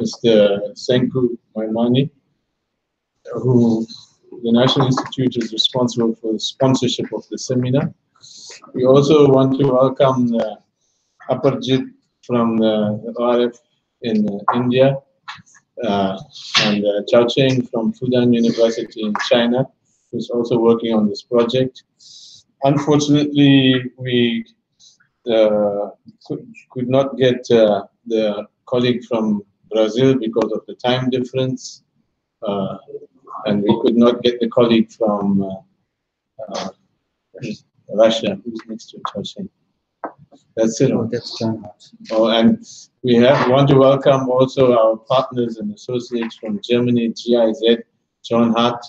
Mr. Senku Maimani, who the National Institute is responsible for the sponsorship of the seminar. We also want to welcome Aparjit from the ORF in India, and Chao Cheng from Fudan University in China, who's also working on this project. Unfortunately, we could not get the colleague from Brazil because of the time difference, and we could not get the colleague from Russia, who's next to Chao Cheng. That's it. Oh, that's John. Oh, and we want to welcome also our partners and associates from Germany, GIZ. John Hart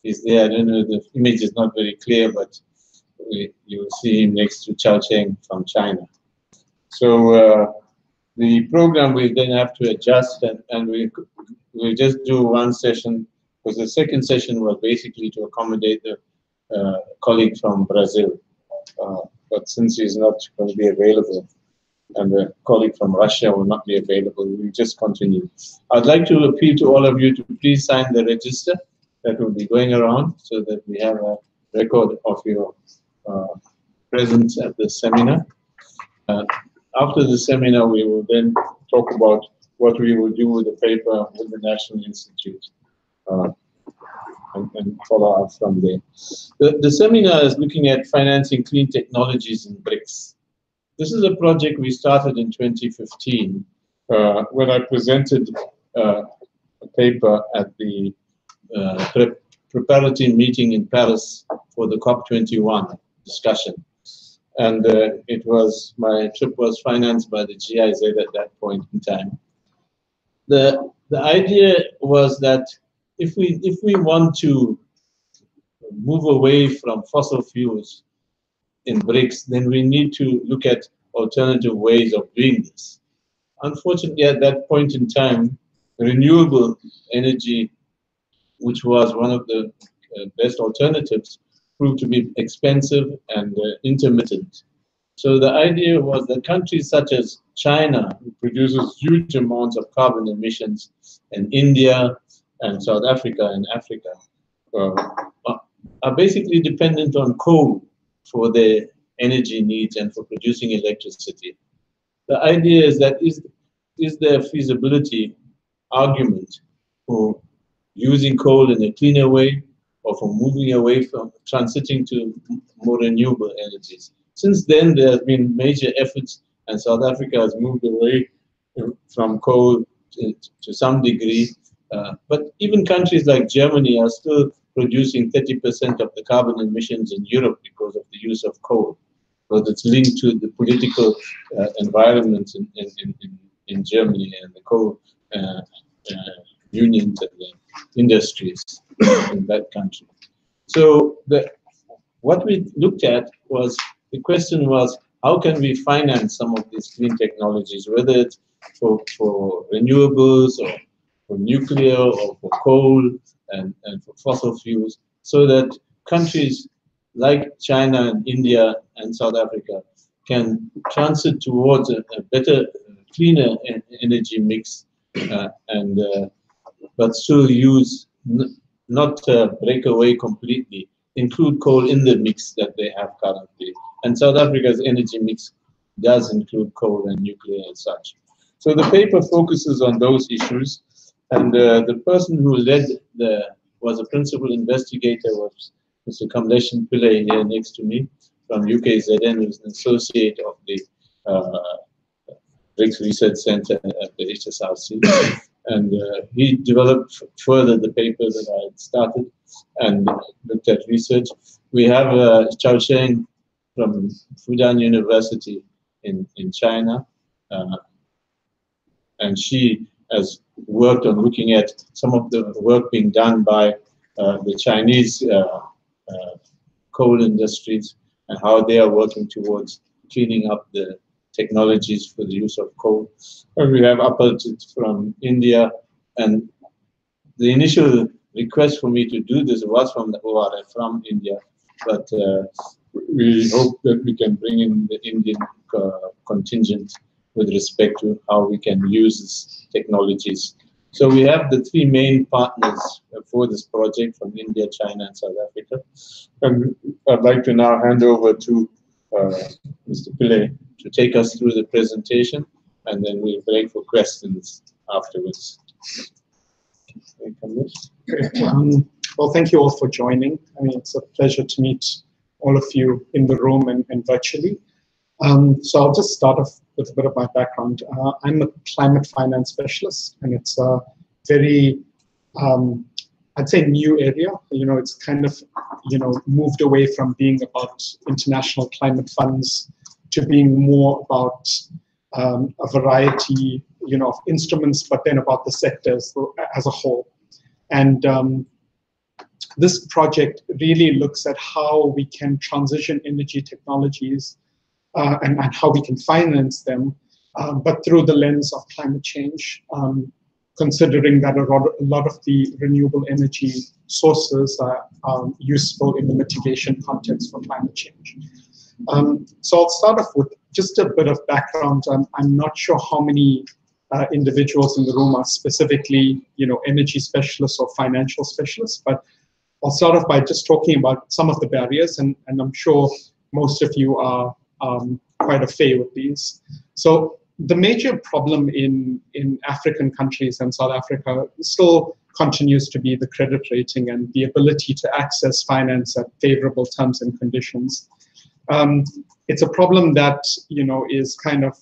is there. I don't know, the image is not very clear, but you will see him next to Chao Cheng from China. So the program we then have to adjust, and we'll just do one session, because the second session was basically to accommodate the colleague from Brazil. But since he's not going to be available, and the colleague from Russia will not be available, we'll just continue. I'd like to appeal to all of you to please sign the register that will be going around, so that we have a record of your presence at the seminar. After the seminar, we will then talk about what we will do with the paper with the National Institute, and follow up from there. The seminar is looking at financing clean technologies in BRICS. This is a project we started in 2015 when I presented a paper at the preparatory meeting in Paris for the COP21 discussion. And my trip was financed by the GIZ at that point in time. The idea was that if we want to move away from fossil fuels in BRICS, then we need to look at alternative ways of doing this. Unfortunately, at that point in time, renewable energy, which was one of the best alternatives, proved to be expensive and intermittent. So the idea was that countries such as China, who produces huge amounts of carbon emissions, and India and South Africa and Africa, are basically dependent on coal for their energy needs and for producing electricity. The idea is that is there a feasibility argument for using coal in a cleaner way, or for moving away from transiting to more renewable energies? Since then, there has been major efforts, and South Africa has moved away from coal to some degree. But even countries like Germany are still producing 30% of the carbon emissions in Europe because of the use of coal. So it's linked to the political environment in Germany and the coal unions and the industries in that country. So what we looked at was, the question was, how can we finance some of these clean technologies, whether it's for renewables or for nuclear or for coal and for fossil fuels, so that countries like China and India and South Africa can transit towards a better, cleaner energy mix, but still use, not break away completely, include coal in the mix that they have currently. And South Africa's energy mix does include coal and nuclear and such. So the paper focuses on those issues, and the person who led was a principal investigator, was Mr. Kamleshan Pillay, here next to me, from UKZN, who's an associate of the BRICS Research Center at the HSRC. And he developed further the paper that I had started and looked at research. We have Chao Cheng from Fudan University in China, and she has worked on looking at some of the work being done by the Chinese coal industries and how they are working towards cleaning up the technologies for the use of coal. And we have Aparjit from India, and the initial request for me to do this was from the ORF from India, but we hope that we can bring in the Indian contingent with respect to how we can use these technologies. So we have the three main partners for this project from India, China, and South Africa. And I'd like to now hand over to Mr. Pillay to take us through the presentation, and then we'll break for questions afterwards. Great. Well, thank you all for joining. I mean, it's a pleasure to meet all of you in the room and virtually. So I'll just start off with a bit of my background. I'm a climate finance specialist, and it's a very, I'd say, new area. You know, it's kind of, you know, moved away from being about international climate funds to being more about a variety, you know, of instruments, but then about the sectors as a whole. And this project really looks at how we can transition energy technologies and how we can finance them, but through the lens of climate change, considering that a lot of the renewable energy sources are useful in the mitigation context for climate change. So I'll start off with just a bit of background. I'm not sure how many individuals in the room are specifically, you know, energy specialists or financial specialists, but I'll start off by just talking about some of the barriers, and I'm sure most of you are quite affair with these. So the major problem in African countries, and South Africa still continues to be the credit rating and the ability to access finance at favorable terms and conditions. It's a problem that, you know, is kind of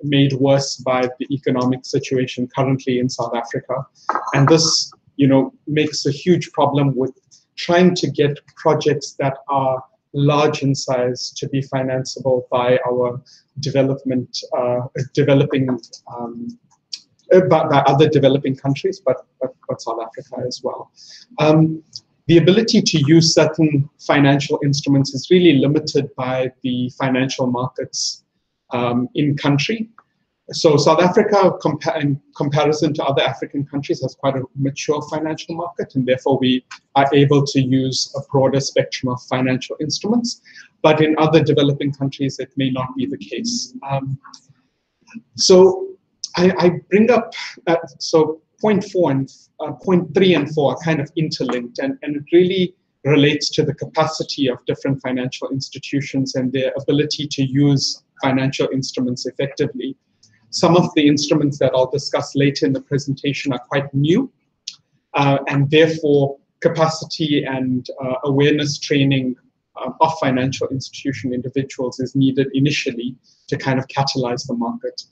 made worse by the economic situation currently in South Africa. And this, you know, makes a huge problem with trying to get projects that are large in size to be financeable by our by other developing countries, but South Africa as well. The ability to use certain financial instruments is really limited by the financial markets in country. So South Africa, in comparison to other African countries, has quite a mature financial market, and therefore we are able to use a broader spectrum of financial instruments. But in other developing countries, it may not be the case. So I bring up, so point 3 and 4 are kind of interlinked, and it really relates to the capacity of different financial institutions and their ability to use financial instruments effectively. Some of the instruments that I'll discuss later in the presentation are quite new, and therefore capacity and awareness training of financial institution individuals is needed initially to kind of catalyze the market.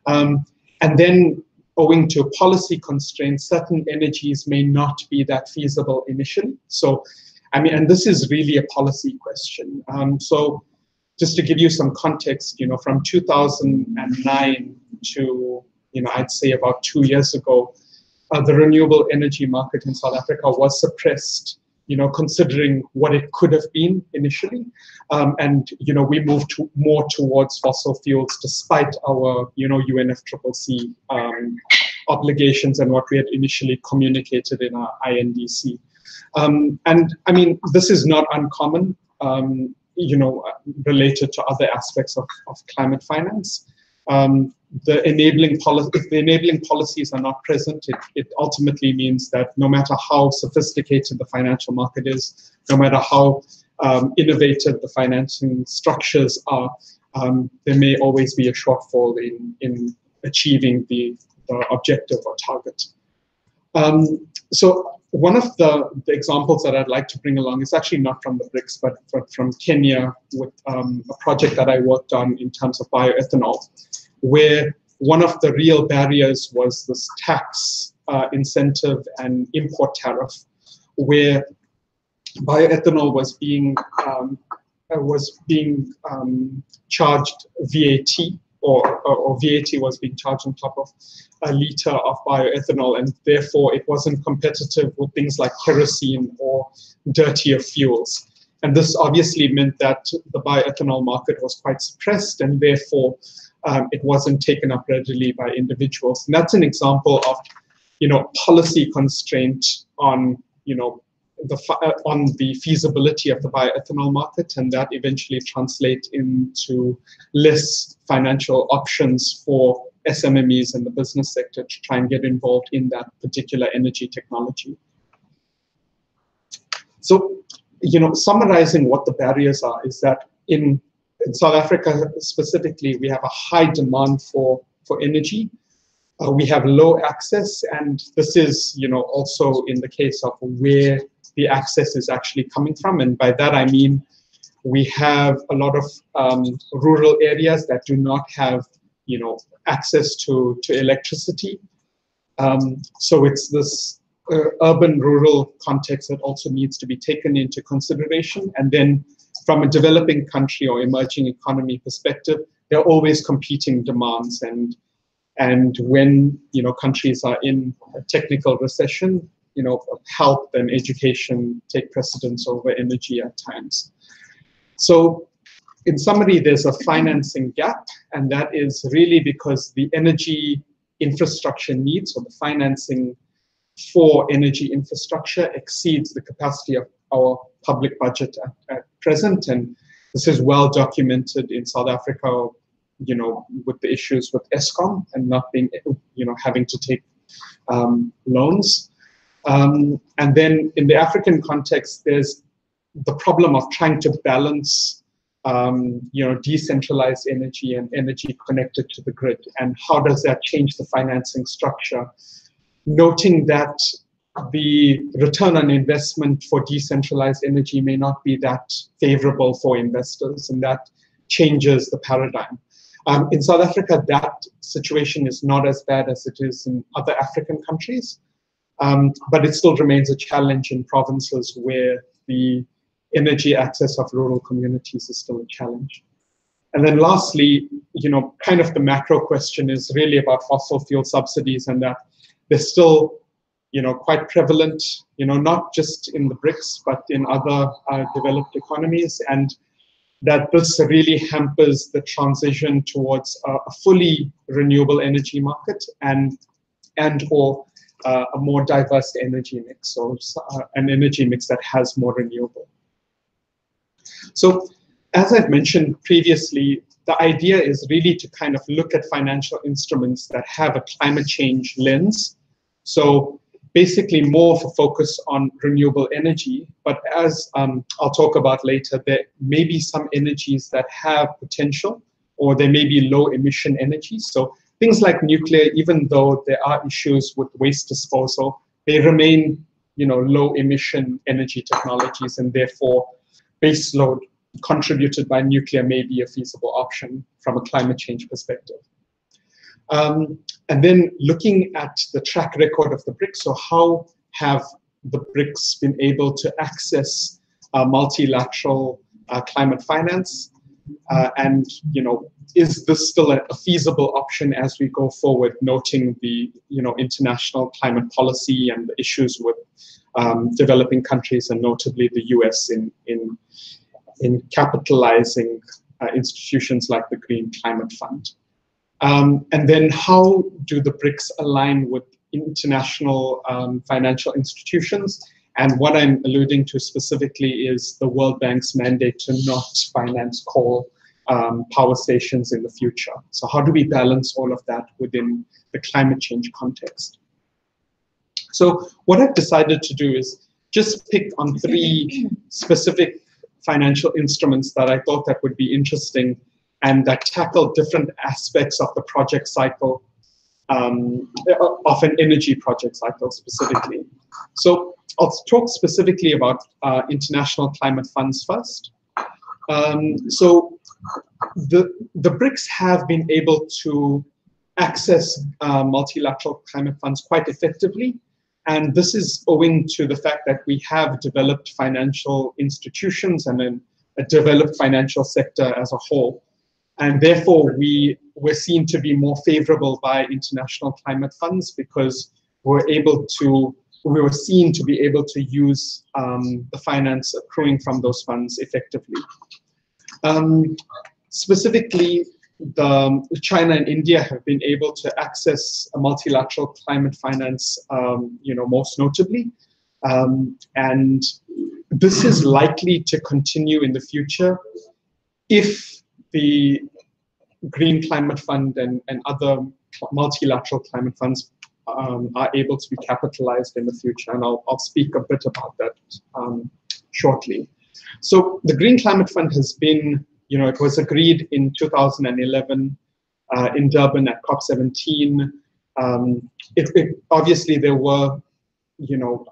And then, owing to policy constraints, certain energies may not be that feasible initially. So, I mean, and this is really a policy question. So just to give you some context, you know, from 2009 to, you know, I'd say about 2 years ago, the renewable energy market in South Africa was suppressed, you know, considering what it could have been initially. And, you know, we moved more towards fossil fuels despite our, you know, UNFCCC obligations and what we had initially communicated in our INDC. And I mean, this is not uncommon, you know, related to other aspects of climate finance. The enabling if the enabling policies are not present, it ultimately means that no matter how sophisticated the financial market is, no matter how innovative the financing structures are, there may always be a shortfall in achieving the objective or target. So one of the examples that I'd like to bring along is actually not from the BRICS, but from Kenya, with a project that I worked on in terms of bioethanol, where one of the real barriers was this tax incentive and import tariff, where bioethanol was being charged VAT, or VAT was being charged on top of a liter of bioethanol, and therefore it wasn't competitive with things like kerosene or dirtier fuels. And this obviously meant that the bioethanol market was quite suppressed, and therefore it wasn't taken up readily by individuals. And that's an example of, you know, policy constraint on, you know, on the feasibility of the bioethanol market, and that eventually translate into less financial options for SMMEs in the business sector to try and get involved in that particular energy technology. So, summarizing what the barriers are is that in South Africa specifically, we have a high demand for energy. We have low access, and this is, also in the case of where the access is actually coming from. And by that, I mean, we have a lot of rural areas that do not have, access to electricity. So it's this urban-rural context that also needs to be taken into consideration. And then from a developing country or emerging economy perspective, there are always competing demands. And when, countries are in a technical recession, health and education take precedence over energy at times. So in summary, there's a financing gap, and that is really because the energy infrastructure needs, or the financing for energy infrastructure, exceeds the capacity of our public budget at present. And this is well documented in South Africa, with the issues with Eskom and not being, having to take loans. And then in the African context, there's the problem of trying to balance decentralized energy and energy connected to the grid. And how does that change the financing structure? Noting that the return on investment for decentralized energy may not be that favorable for investors, and that changes the paradigm. In South Africa, that situation is not as bad as it is in other African countries, but it still remains a challenge in provinces where the energy access of rural communities is still a challenge. And then lastly, kind of the macro question is really about fossil fuel subsidies, and that they're still, quite prevalent, not just in the BRICS, but in other developed economies, and that this really hampers the transition towards a fully renewable energy market and or a more diverse energy mix, so an energy mix that has more renewable. So as I've mentioned previously, the idea is really to kind of look at financial instruments that have a climate change lens. So basically more of a focus on renewable energy, but as I'll talk about later, there may be some energies that have potential, or there may be low emission energies. So things like nuclear, even though there are issues with waste disposal, they remain, low emission energy technologies, and therefore baseload contributed by nuclear may be a feasible option from a climate change perspective. And then looking at the track record of the BRICS, so how have the BRICS been able to access multilateral climate finance? And, is this still a feasible option as we go forward, noting the, international climate policy and the issues with developing countries, and notably the US in capitalizing institutions like the Green Climate Fund. And then how do the BRICS align with international financial institutions? And what I'm alluding to specifically is the World Bank's mandate to not finance coal power stations in the future. So how do we balance all of that within the climate change context? So what I've decided to do is just pick on 3 specific financial instruments that I thought that would be interesting and that tackle different aspects of the project cycle, of an energy project cycle specifically. So I'll talk specifically about international climate funds first. So the BRICS have been able to access multilateral climate funds quite effectively. And this is owing to the fact that we have developed financial institutions and a developed financial sector as a whole. And therefore, we were seen to be more favorable by international climate funds because we were seen to be able to use the finance accruing from those funds effectively. Specifically, China and India have been able to access a multilateral climate finance, most notably. And this is likely to continue in the future if the Green Climate Fund and other multilateral climate funds are able to be capitalized in the future. And I'll speak a bit about that shortly. So the Green Climate Fund has been, it was agreed in 2011 in Durban at COP17. Obviously, there were,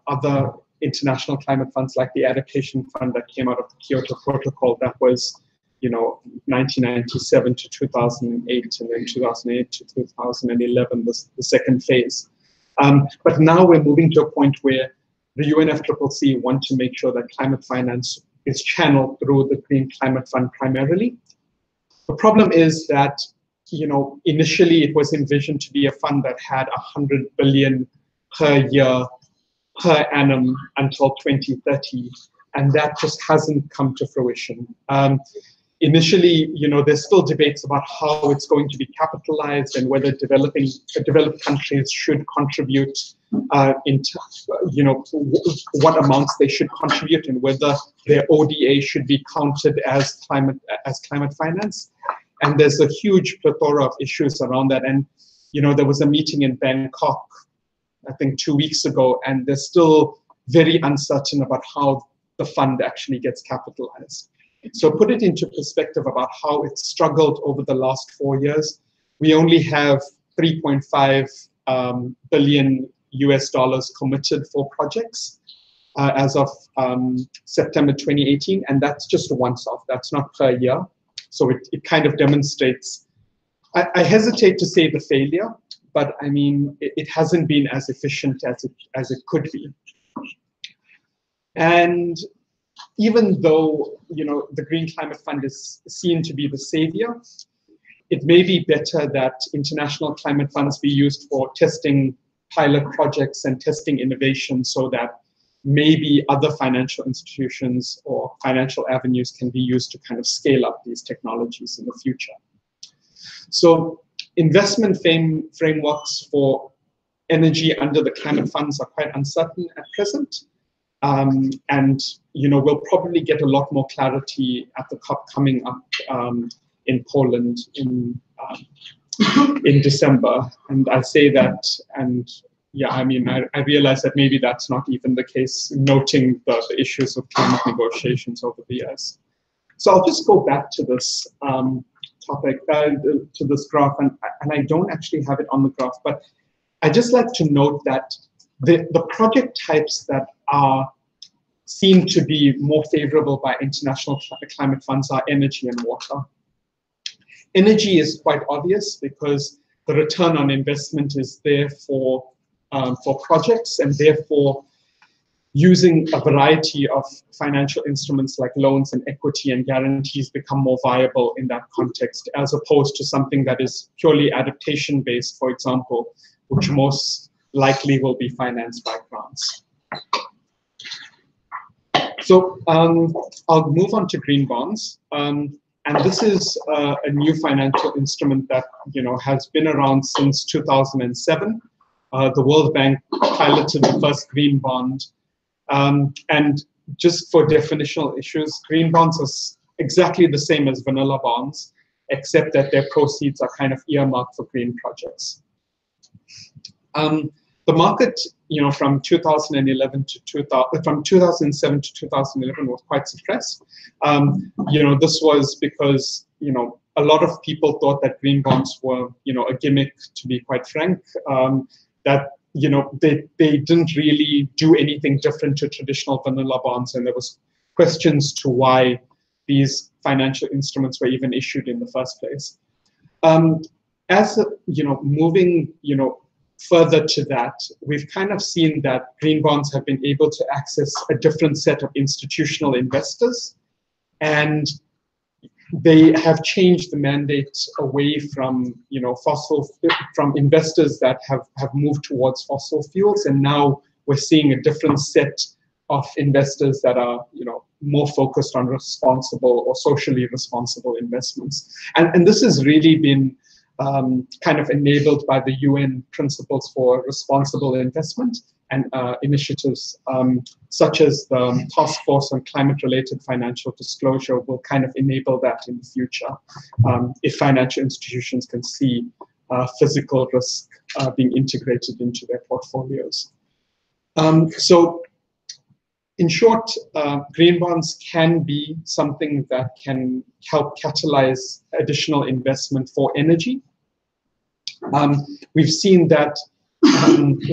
other international climate funds like the Adaptation Fund that came out of the Kyoto Protocol that was, 1997 to 2008, and then 2008 to 2011, the second phase. But now we're moving to a point where the UNFCCC want to make sure that climate finance is channeled through the Green Climate Fund primarily. The problem is that, initially it was envisioned to be a fund that had 100 billion per year, per annum until 2030, and that just hasn't come to fruition. Initially, there's still debates about how it's going to be capitalized and whether developed countries should contribute what amounts they should contribute and whether their ODA should be counted as climate finance. And there's a huge plethora of issues around that. And, there was a meeting in Bangkok, I think 2 weeks ago, and they're still very uncertain about how the fund actually gets capitalized. So put it into perspective about how it's struggled over the last 4 years. We only have 3.5 billion US dollars committed for projects as of September 2018, and that's just a once-off. That's not per year. So it kind of demonstrates, I hesitate to say the failure, but I mean, it hasn't been as efficient as it could be. And even though, the Green Climate Fund is seen to be the savior, it may be better that international climate funds be used for testing pilot projects and testing innovation so that maybe other financial institutions or financial avenues can be used to kind of scale up these technologies in the future. So investment frameworks for energy under the climate funds are quite uncertain at present. And we'll probably get a lot more clarity at the COP coming up in Poland in December. And I say that, and yeah, I mean, I realize that maybe that's not even the case, noting the issues of climate negotiations over the years. So I'll just go back to this topic, to this graph, and I don't actually have it on the graph, but I just like to note that the project types that are seen to be more favorable by international climate funds are energy and water. Energy is quite obvious because the return on investment is there for projects, and therefore using a variety of financial instruments like loans and equity and guarantees become more viable in that context, as opposed to something that is purely adaptation based, for example, which most likely will be financed by grants. So I'll move on to green bonds. And this is a new financial instrument that has been around since 2007. The World Bank piloted the first green bond. And just for definitional issues, green bonds are exactly the same as vanilla bonds, except that their proceeds are kind of earmarked for green projects. The market, from 2007 to 2011 was quite suppressed. This was because, a lot of people thought that green bonds were, a gimmick, to be quite frank, that, they didn't really do anything different to traditional vanilla bonds. And there was questions to why these financial instruments were even issued in the first place. As, moving, further to that, we've kind of seen that green bonds have been able to access a different set of institutional investors, and they have changed the mandate away from, from investors that have moved towards fossil fuels, and now we're seeing a different set of investors that are, more focused on responsible or socially responsible investments. And this has really been kind of enabled by the UN principles for responsible investment, and initiatives such as the Task Force on Climate-Related Financial Disclosure will kind of enable that in the future if financial institutions can see physical risk being integrated into their portfolios. So in short, green bonds can be something that can help catalyze additional investment for energy. We've seen that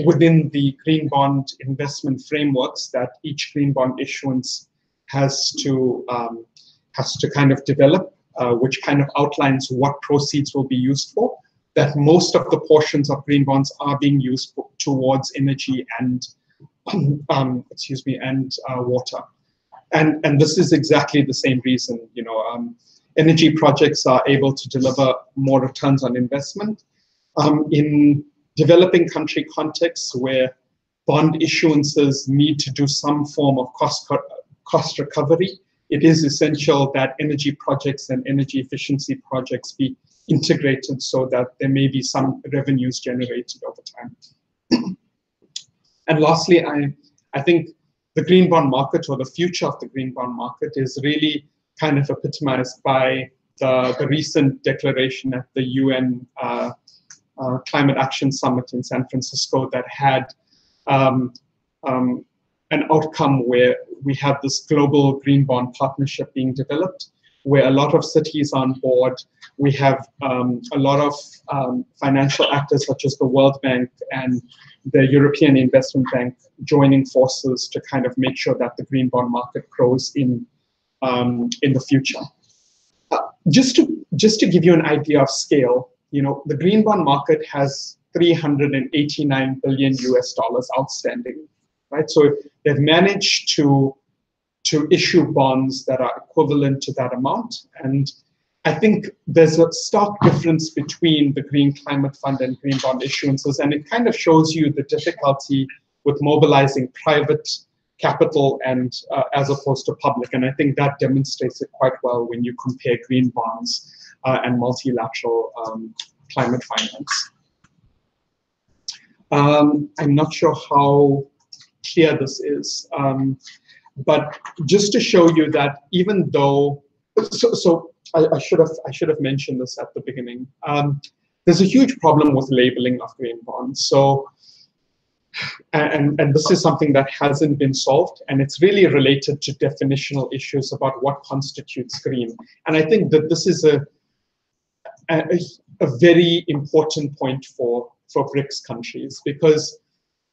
within the green bond investment frameworks that each green bond issuance has to kind of develop, which kind of outlines what proceeds will be used for, that most of the portions of green bonds are being used towards energy and water. And this is exactly the same reason, energy projects are able to deliver more returns on investment. In developing country contexts where bond issuances need to do some form of cost recovery, it is essential that energy projects and energy efficiency projects be integrated so that there may be some revenues generated over time. And lastly, I think the green bond market, or the future of the green bond market, is really kind of epitomized by the recent declaration at the UN Climate Action Summit in San Francisco that had an outcome where we have this global green bond partnership being developed, where a lot of cities on board. We have a lot of financial actors such as the World Bank and the European Investment Bank joining forces to kind of make sure that the green bond market grows in the future. Just to give you an idea of scale, the green bond market has $389 billion outstanding, right? So they've managed to issue bonds that are equivalent to that amount. And I think there's a stark difference between the Green Climate Fund and green bond issuances, and it kind of shows you the difficulty with mobilizing private capital and as opposed to public. And I think that demonstrates it quite well when you compare green bonds and multilateral climate finance. I'm not sure how clear this is, but just to show you that even though, I should have mentioned this at the beginning. There's a huge problem with labeling of green bonds. So, and this is something that hasn't been solved, and it's really related to definitional issues about what constitutes green. And I think that this is a very important point for BRICS countries, because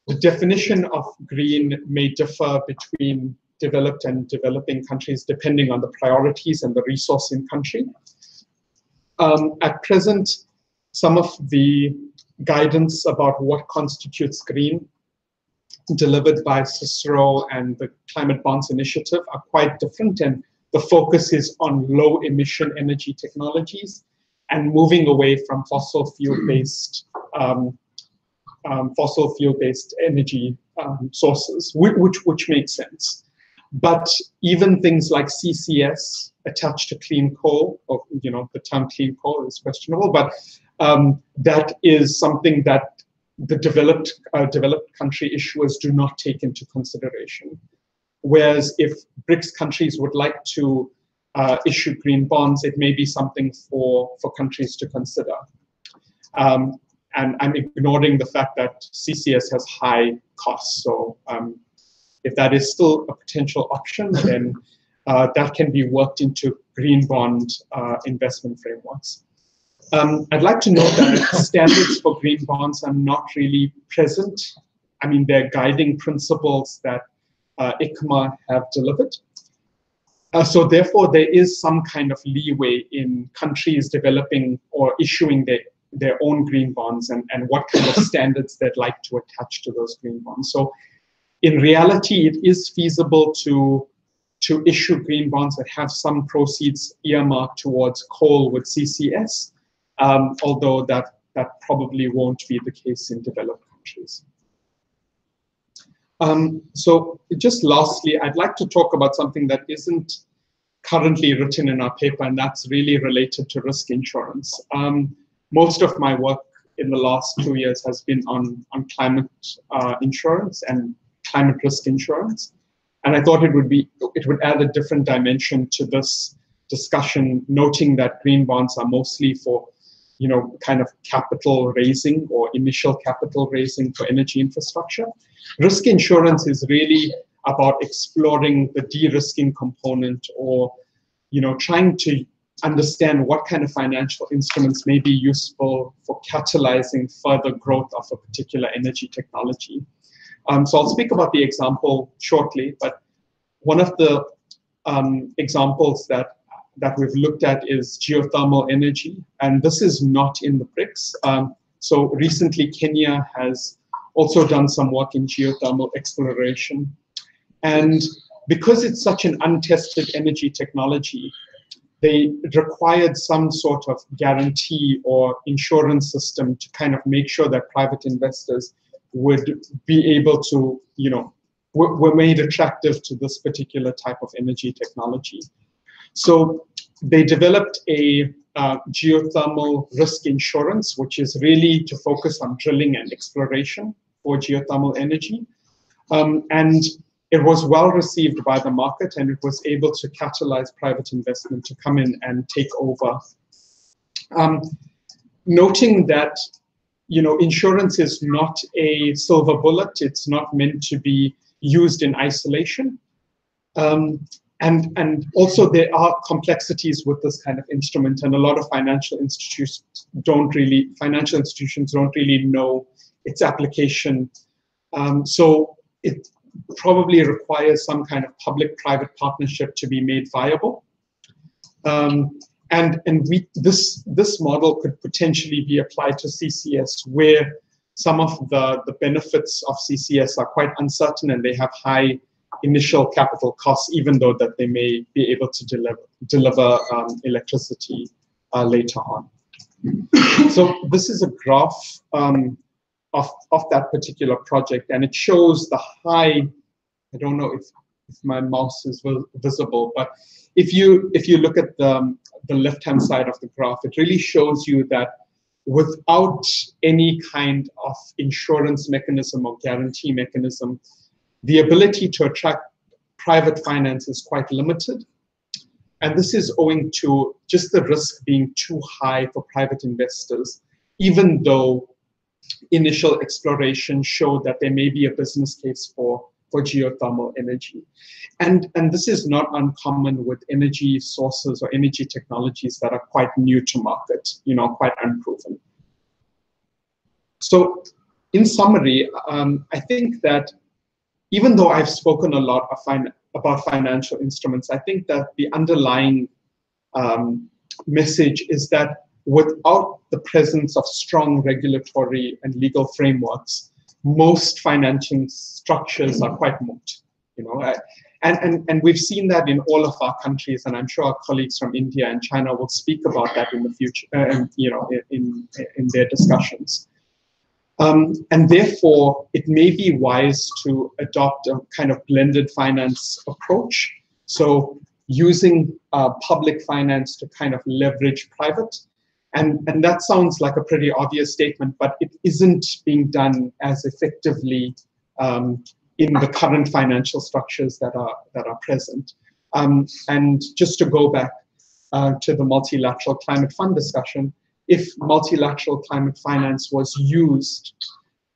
the definition of green may differ between developed and developing countries depending on the priorities and the resource in country. At present, some of the guidance about what constitutes green delivered by Cicero and the Climate Bonds Initiative are quite different, and the focus is on low emission energy technologies and moving away from fossil fuel-based energy sources, which makes sense. But even things like CCS attached to clean coal, or the term clean coal is questionable, but that is something that the developed country issuers do not take into consideration. Whereas if BRICS countries would like to issue green bonds, it may be something for countries to consider. And I'm ignoring the fact that CCS has high costs. So if that is still a potential option, then that can be worked into green bond investment frameworks. I'd like to note that standards for green bonds are not really present. I mean, they're guiding principles that ICMA have delivered. So therefore, there is some kind of leeway in countries developing or issuing their own green bonds and what kind of standards they'd like to attach to those green bonds. So in reality, it is feasible to issue green bonds that have some proceeds earmarked towards coal with CCS, although that probably won't be the case in developed countries. So just lastly, I'd like to talk about something that isn't currently written in our paper, and that's really related to risk insurance. Most of my work in the last 2 years has been on climate insurance and climate risk insurance. And I thought it would add a different dimension to this discussion, noting that green bonds are mostly for, kind of capital raising or initial capital raising for energy infrastructure. Risk insurance is really about exploring the de-risking component, or, trying to understand what kind of financial instruments may be useful for catalyzing further growth of a particular energy technology. So I'll speak about the example shortly, but one of the examples that we've looked at is geothermal energy, and this is not in the BRICS. So recently Kenya has also done some work in geothermal exploration. And because it's such an untested energy technology, they required some sort of guarantee or insurance system to kind of make sure that private investors would be able to, were made attractive to this particular type of energy technology. So they developed a geothermal risk insurance, which is really to focus on drilling and exploration for geothermal energy. And it was well received by the market, and it was able to catalyze private investment to come in and take over. Noting that, insurance is not a silver bullet. It's not meant to be used in isolation. And also there are complexities with this kind of instrument, and a lot of financial institutions don't really know its application. So it probably requires some kind of public-private partnership to be made viable. And this model could potentially be applied to CCS, where some of the benefits of CCS are quite uncertain and they have high initial capital costs, even though that they may be able to deliver electricity later on. So this is a graph of that particular project, and it shows the high. I don't know if my mouse is visible, but if you look at the left-hand side of the graph, it really shows you that without any kind of insurance mechanism or guarantee mechanism, the ability to attract private finance is quite limited. And this is owing to just the risk being too high for private investors, even though initial exploration showed that there may be a business case for geothermal energy. And this is not uncommon with energy sources or energy technologies that are quite new to market, quite unproven. So in summary, I think that even though I've spoken a lot about financial instruments, I think that the underlying message is that without the presence of strong regulatory and legal frameworks, most financing structures are quite moot. And we've seen that in all of our countries, and I'm sure our colleagues from India and China will speak about that in the future, in their discussions. And therefore, it may be wise to adopt a kind of blended finance approach. So using public finance to kind of leverage private. And that sounds like a pretty obvious statement, but it isn't being done as effectively in the current financial structures that are present. And just to go back to the multilateral climate fund discussion, if multilateral climate finance was used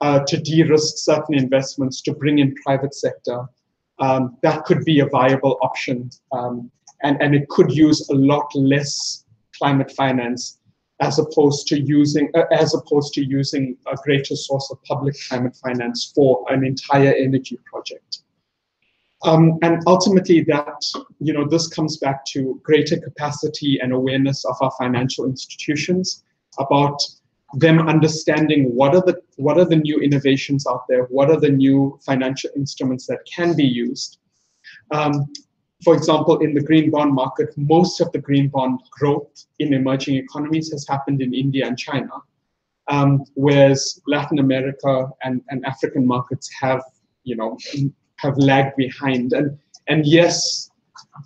to de-risk certain investments to bring in private sector, that could be a viable option. And it could use a lot less climate finance as opposed to using a greater source of public climate finance for an entire energy project. And ultimately that, this comes back to greater capacity and awareness of our financial institutions about them understanding what are the new innovations out there, what are the new financial instruments that can be used. For example, in the green bond market, most of the green bond growth in emerging economies has happened in India and China, whereas Latin America and African markets have lagged behind. And yes,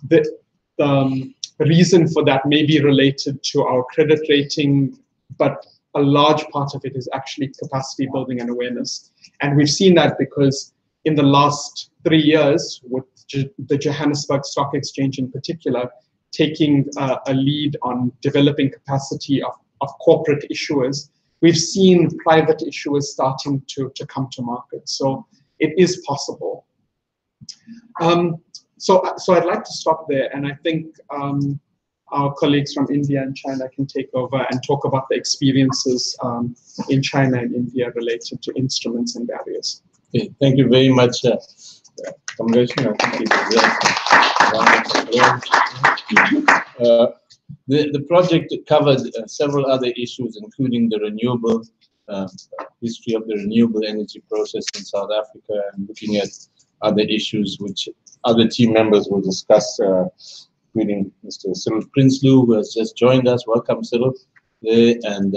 the reason for that may be related to our credit rating, but a large part of it is actually capacity building and awareness. And we've seen that because in the last 3 years, with the Johannesburg Stock Exchange in particular, taking a lead on developing capacity of corporate issuers, we've seen private issuers starting to come to market. So it is possible. So I'd like to stop there, and I think our colleagues from India and China can take over and talk about the experiences in China and India related to instruments and barriers. Okay, thank you very much, Congratulations. I think the project covered several other issues, including the renewable history of the renewable energy process in South Africa, and looking at other issues which other team members will discuss, including Mr. Cyril Prinsloo, who has just joined us. Welcome, Cyril. And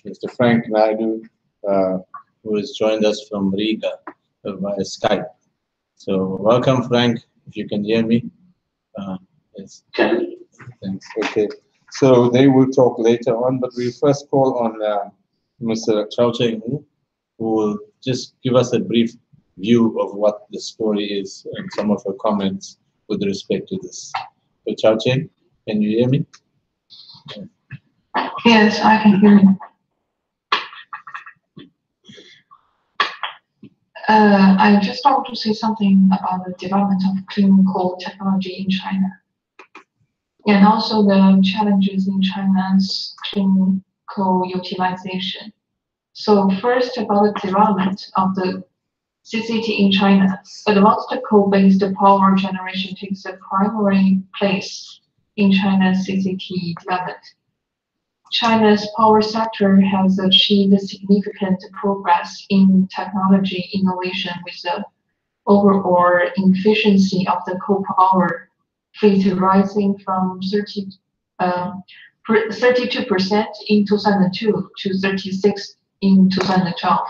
Mr. Frank Naidu, who has joined us from Riga via Skype. So welcome, Frank, if you can hear me. Yes. Thanks. Okay. So they will talk later on, but we first call on Mr. Chao Cheng, who will just give us a brief view of what the story is and some of her comments with respect to this. So Chao Cheng, can you hear me? Yes, I can hear you. I just want to say something about the development of clean coal technology in China, and also the challenges in China's clean coal utilization. So first, about the development of the CCT in China. Advanced coal-based power generation takes a primary place in China's CCT development. China's power sector has achieved significant progress in technology innovation, with the overall efficiency of the coal power fleet rising from 32% in 2002 to 36% in 2012.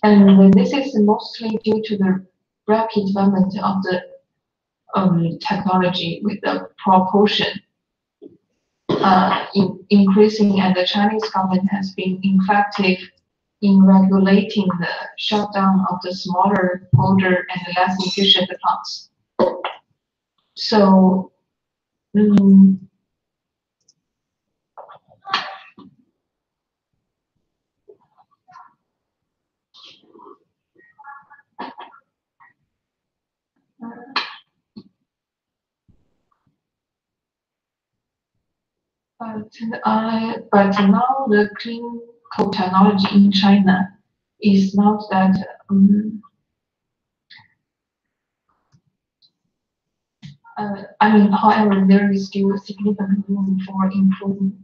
And this is mostly due to the rapid development of the technology, with the proportion increasing, and the Chinese government has been effective in regulating the shutdown of the smaller, older, and less efficient plants. So, but now the clean coal technology in China is not that. However, there is still significant room for improvement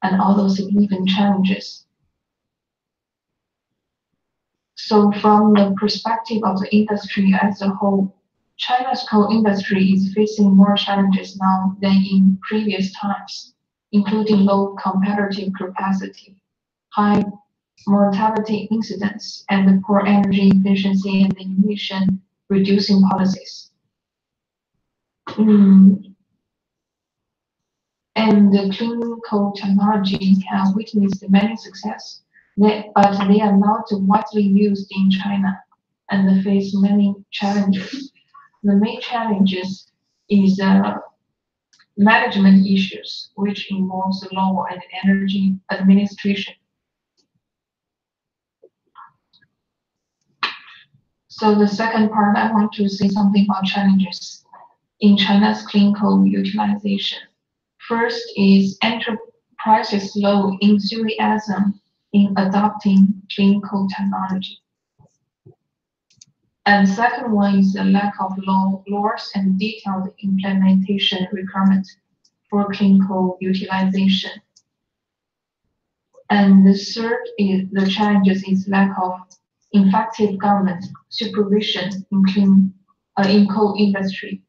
and other significant challenges. So, from the perspective of the industry as a whole, China's coal industry is facing more challenges now than in previous times, including low competitive capacity, high mortality incidence, and poor energy efficiency and emission reducing policies. And the clean coal technology has witnessed many success, but they are not widely used in China and face many challenges. The main challenges is management issues, which involves law and energy administration. So the second part, I want to say something about challenges in China's clean coal utilization. First is enterprises' low enthusiasm in adopting clean coal technology. And second one is the lack of laws and detailed implementation requirements for clean coal utilization. And the third is the challenges is lack of effective government supervision in coal industry.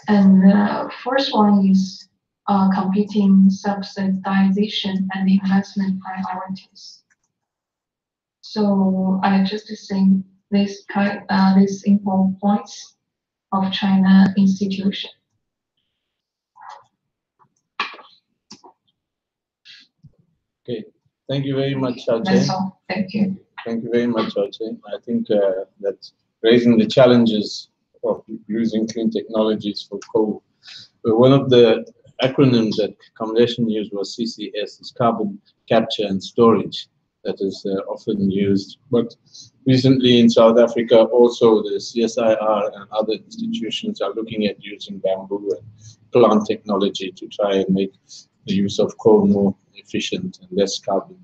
And the first one is competing subsidization and investment priorities. So I just think these simple points of China institution. Okay, thank you very much, That's Ajay. all. Thank you. Thank you very much, Ajay. I think that raising the challenges of using clean technologies for coal. One of the acronyms that Kamlesh used was CCS, is carbon capture and storage, that is often used. But recently in South Africa, also the CSIR and other institutions are looking at using bamboo and plant technology to try and make the use of coal more efficient and less carbon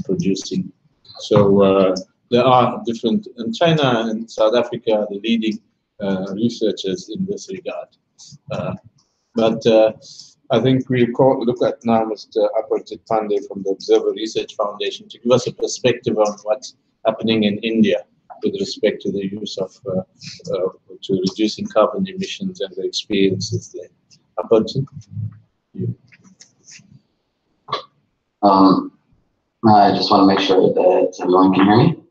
producing. So there are different, and China and South Africa are the leading researchers in this regard. But I think we'll look at now Mr. Aparajit Pandey from the Observer Research Foundation to give us a perspective on what's happening in India with respect to the use of to reducing carbon emissions and the experiences there. Aparajit? I just want to make sure that everyone can hear me.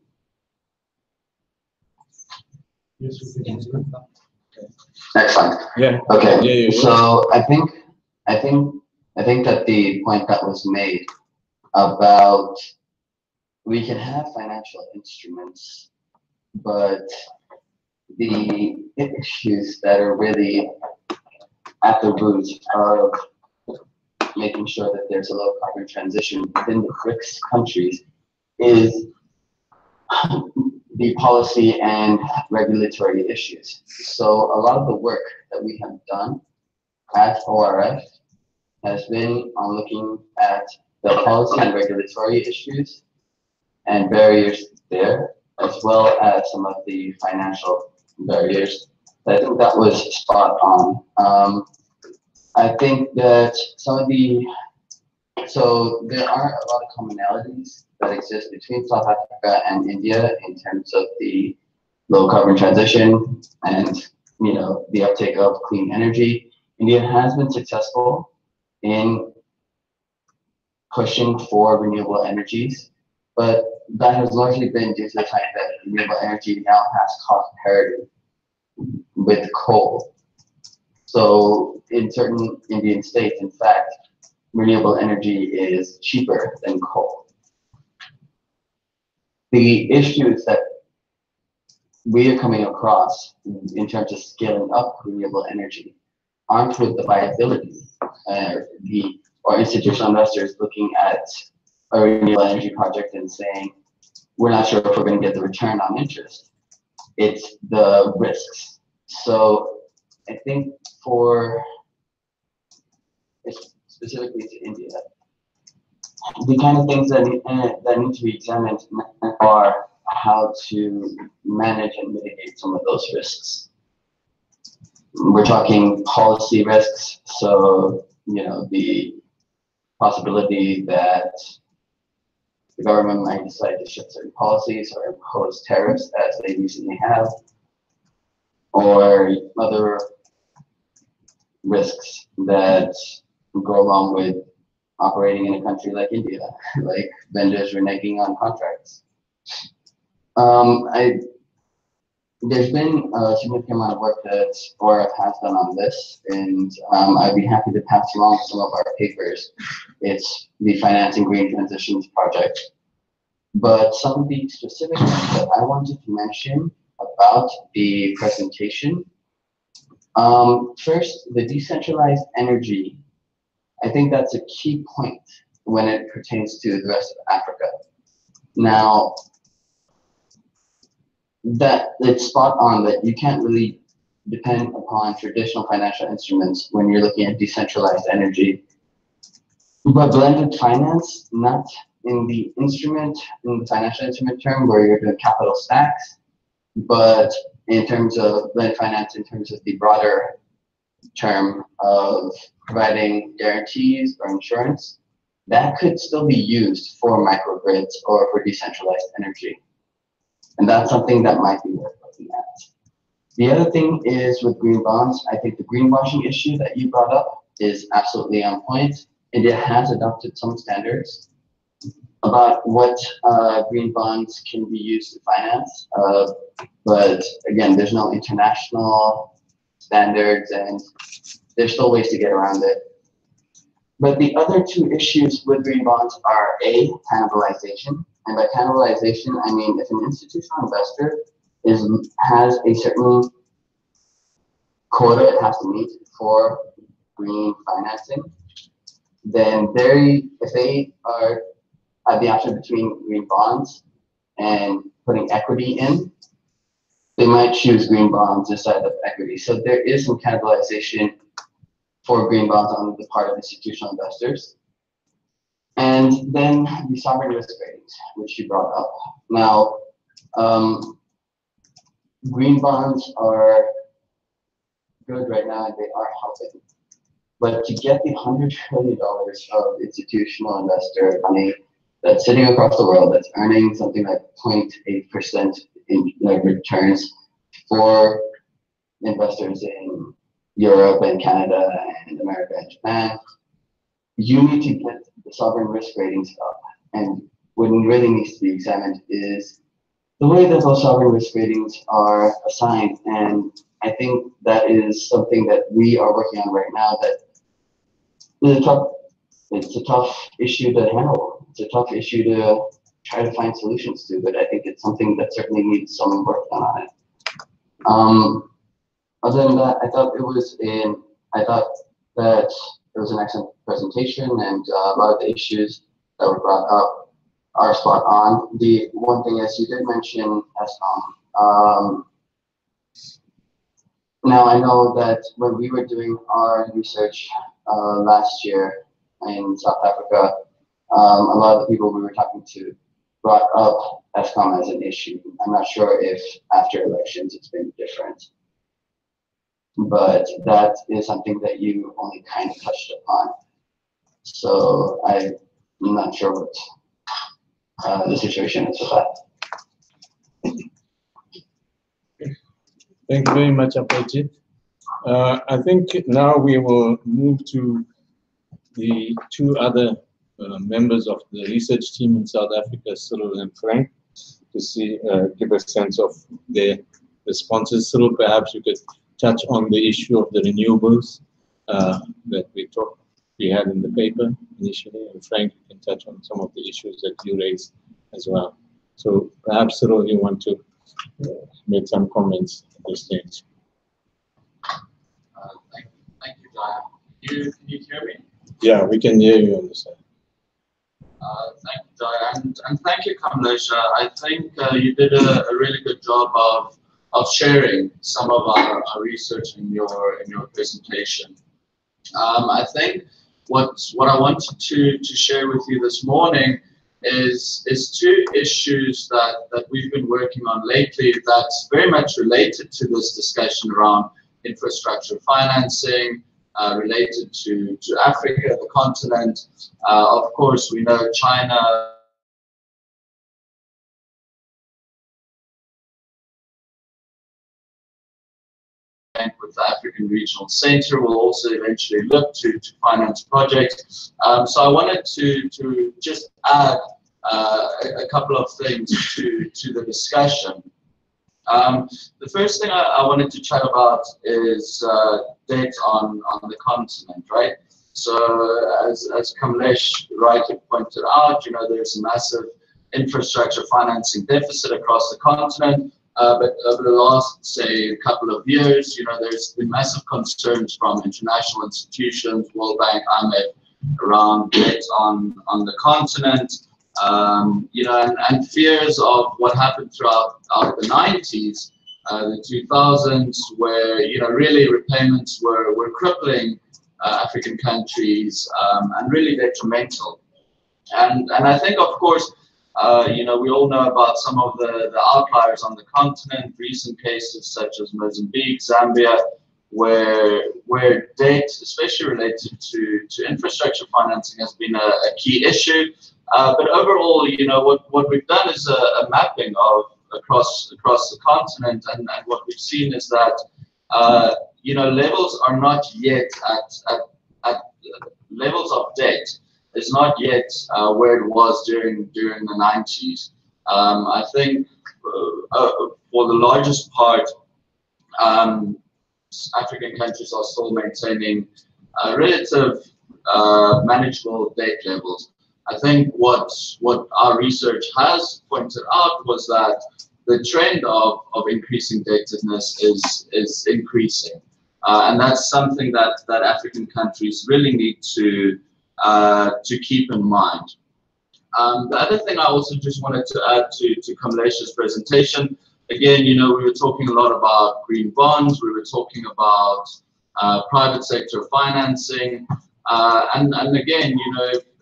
Yes, we can hear you. Excellent. Yeah. Okay. Yeah, so I think that the point that was made about we can have financial instruments, but the issues that are really at the root of making sure that there's a low carbon transition within the BRICS countries is the policy and regulatory issues. So a lot of the work that we have done at ORF has been on looking at the policy and regulatory issues and barriers there, as well as some of the financial barriers. I think that was spot on. I think that so there are a lot of commonalities that exist between South Africa and India in terms of the low carbon transition and the uptake of clean energy. India has been successful in pushing for renewable energies, but that has largely been due to the fact that renewable energy now has cost parity with coal. So in certain Indian states, in fact, renewable energy is cheaper than coal. The issues that we are coming across in terms of scaling up renewable energy aren't with the viability or institutional investors looking at a renewable energy project and saying, we're not sure if we're going to get the return on interest. It's the risks. So I think for specifically to India, the kind of things that need to be examined are how to manage and mitigate some of those risks. We're talking policy risks, so the possibility that the government might decide to shift certain policies or impose tariffs as they recently have, or other risks that go along with operating in a country like India, like vendors reneging on contracts. There's been a significant amount of work that ORF has done on this, and I'd be happy to pass along some of our papers. It's the Financing Green Transitions Project. But some of the specific things that I wanted to mention about the presentation. First, the decentralized energy. I think that's a key point when it pertains to the rest of Africa. Now, that it's spot on that you can't really depend upon traditional financial instruments when you're looking at decentralized energy. But blended finance, not in the financial instrument term where you're doing capital stacks, but in terms of blended finance, in terms of the broader term of providing guarantees or insurance, that could still be used for microgrids or for decentralized energy. And that's something that might be worth looking at. The other thing is with green bonds, I think the greenwashing issue that you brought up is absolutely on point. India has adopted some standards about what green bonds can be used to finance. But again, there's no international standards and there's still ways to get around it. But the other two issues with green bonds are A, cannibalization. And by cannibalization, I mean if an institutional investor has a certain quota it has to meet for green financing, then if they are have the option between green bonds and putting equity in, they might choose green bonds instead of equity. So there is some cannibalization for green bonds on the part of institutional investors. And then the sovereign risk ratings, which you brought up. Now, green bonds are good right now and they are helping. But to get the $100 trillion of institutional investor money that's sitting across the world, that's earning something like 0.8% in returns for investors in Europe and Canada and America and Japan, you need to get the sovereign risk ratings up. And what really needs to be examined is the way that those sovereign risk ratings are assigned. And I think that is something that we are working on right now that it's a tough issue to handle. It's a tough issue to try to find solutions to, but I think it's something that certainly needs some work done on it. Other than that, I thought that it was an excellent presentation, and a lot of the issues that were brought up are spot on. The one thing is you did mention ESCOM. Now I know that when we were doing our research last year in South Africa, a lot of the people we were talking to brought up ESCOM as an issue. I'm not sure if after elections it's been different, but that is something that you only kind of touched upon. So I'm not sure what the situation is with that. Thank you very much, Apajit. I think now we will move to the two other members of the research team in South Africa, Cyril and Frank, to give a sense of their responses. Cyril, perhaps you could touch on the issue of the renewables that we had in the paper initially, and Frank, you can touch on some of the issues that you raised as well. So perhaps, Cyril, you want to make some comments at this stage. Thank you, Jaya. Can you hear me? Yeah, we can hear you on the side. Thank you, Jaya, and thank you, Kamlesh. I think you did a really good job of sharing some of our research in your presentation. I think what I wanted to share with you this morning is two issues that we've been working on lately that's very much related to this discussion around infrastructure financing, related to Africa, the continent. Of course, we know China with the African Regional Center will also eventually look to finance projects. So I wanted to just add a couple of things to the discussion. The first thing I wanted to chat about is debt on the continent, right? So as Kamlesh rightly pointed out, there's a massive infrastructure financing deficit across the continent. But over the last, say, couple of years, there's been massive concerns from international institutions, World Bank, IMF, around debt on the continent, and fears of what happened throughout the 90s, the 2000s, where really repayments were crippling African countries and really detrimental. And I think, of course, we all know about some of the outliers on the continent, recent cases such as Mozambique, Zambia, where debt, especially related to infrastructure financing, has been a key issue. But overall, what we've done is a mapping of across the continent, and what we've seen is that levels are not yet at levels of debt is not yet where it was during the 90s. I think for the largest part, African countries are still maintaining relative manageable debt levels. I think what our research has pointed out was that the trend of increasing indebtedness is increasing, and that's something that African countries really need to keep in mind. The other thing I also just wanted to add to Kamlesh's presentation, again, we were talking a lot about green bonds, we were talking about private sector financing, and again,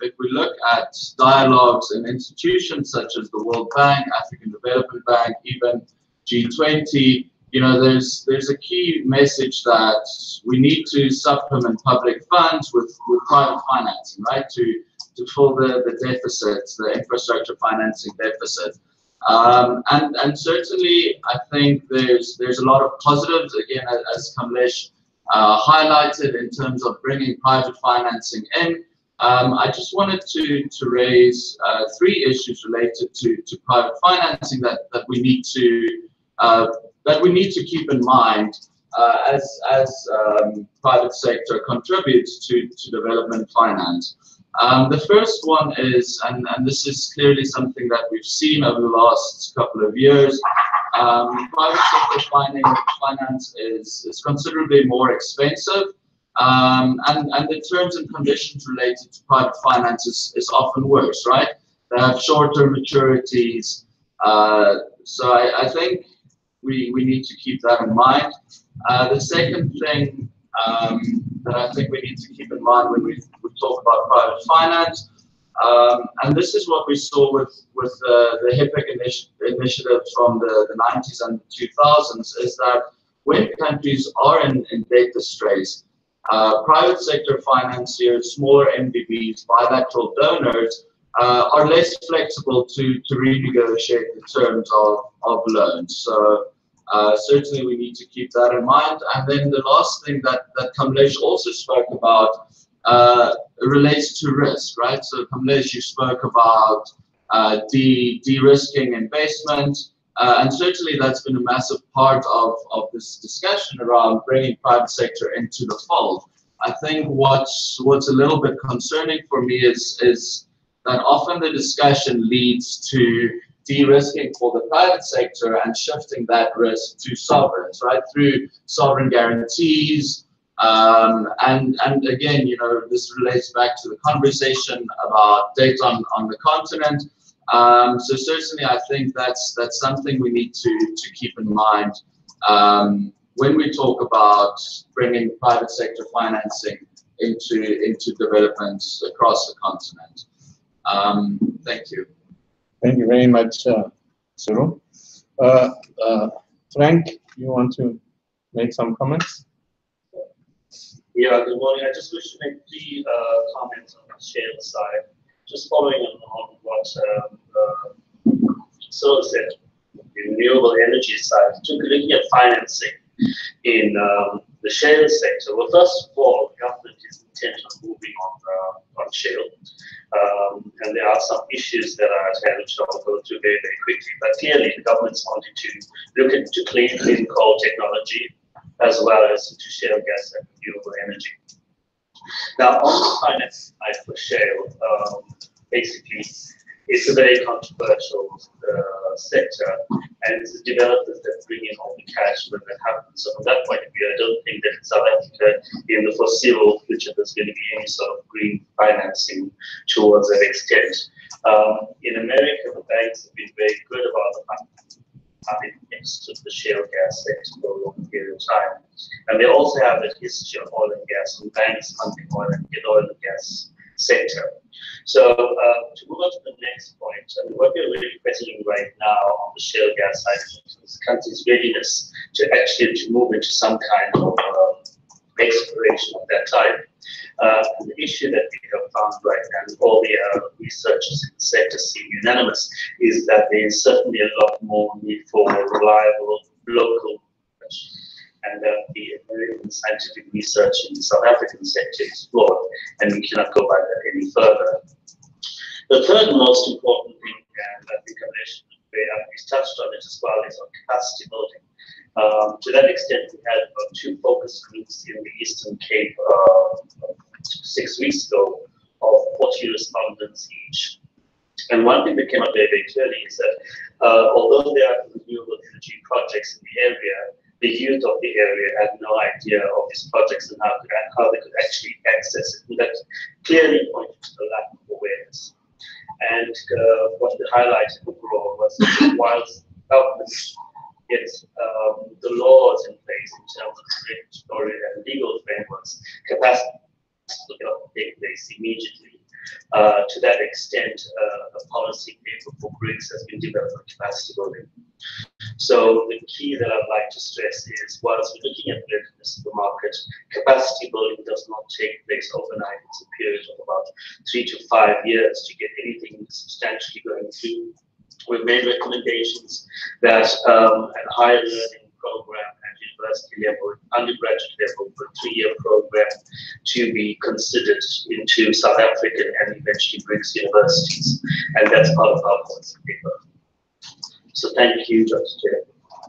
if we look at dialogues and institutions such as the World Bank, African Development Bank, even G20, there's a key message that we need to supplement public funds with private financing, right, to fill the deficits, the infrastructure financing deficit. And certainly, I think there's a lot of positives, again, as Kamlesh highlighted, in terms of bringing private financing in. I just wanted to raise 3 issues related to private financing that we need to keep in mind as private sector contributes to development finance. The first one is, and this is clearly something that we've seen over the last couple of years, private sector finance is considerably more expensive, and the terms and conditions related to private finance is often worse, right? They have shorter maturities, so I think we need to keep that in mind. The second thing that I think we need to keep in mind when we talk about private finance, and this is what we saw with the HIPC initiatives from the 90s and 2000s, is that when countries are in debt distress, private sector financiers, smaller MDBs, bilateral donors are less flexible to renegotiate the terms of loans. So certainly we need to keep that in mind. And then the last thing that Kamlesh also spoke about relates to risk, right? So Kamlesh, you spoke about de-risking investment, and certainly that's been a massive part of this discussion around bringing private sector into the fold. I think what's a little bit concerning for me is that often the discussion leads to de-risking for the private sector and shifting that risk to sovereigns, right, through sovereign guarantees. And again, this relates back to the conversation about debt on the continent. So certainly, I think that's something we need to keep in mind when we talk about bringing private sector financing into developments across the continent. Thank you. Thank you very much, Cyril. Frank, you want to make some comments? Yeah, good morning. I just wish to make 3 comments on the shale side. Just following on what Cyril said, the renewable energy side, looking at financing in the shale sector. Well, first of all, the government is intent on moving on shale. And there are some issues that are at hand, which I'll go through very, very quickly. But clearly, the government's wanted to look into clean coal technology, as well as into shale gas and renewable energy. Now, on the finance side for shale, basically, it's a very controversial sector, and it's the developers that bring in all the cash when that happens. So from that point of view, I don't think that in South Africa, in the foreseeable future, there's going to be any sort of green financing towards that extent. In America, the banks have been very good about having next to the shale gas sector for a long period of time. And they also have that history of oil and gas, and banks pumping oil and gas sector. So to move on to the next point, what we're really questioning right now on the shale gas side is the country's readiness to actually move into some kind of exploration of that type. The issue that we have found right now, and all the researchers in the sector seem unanimous, is that there is certainly a lot more need for reliable local research, and the American scientific research in the South African sector is flawed, and we cannot go by that any further. The third most important thing, and I think Kamlesh touched on it as well, is on capacity building. To that extent, we had 2 focus groups in the Eastern Cape 6 weeks ago of 40 respondents each. And one thing that came up very, very clearly is that although there are renewable energy projects in the area, the youth of the area had no idea of these projects and how they could actually access it. And that clearly pointed to the lack of awareness. And what we highlighted overall was that whilst governments get the laws in place in terms of regulatory and legal frameworks, capacity will take place immediately. To that extent, a policy paper for BRICS has been developed for capacity building. So the key that I'd like to stress is, whilst we're looking at the readiness of the market, capacity building does not take place overnight. It's a period of about 3 to 5 years to get anything substantially going through. We've made recommendations that a higher learning program at university level, undergraduate level, for a 3-year program to be considered into South African and eventually BRICS universities. And that's part of our policy paper. So thank you, Dr. Chair.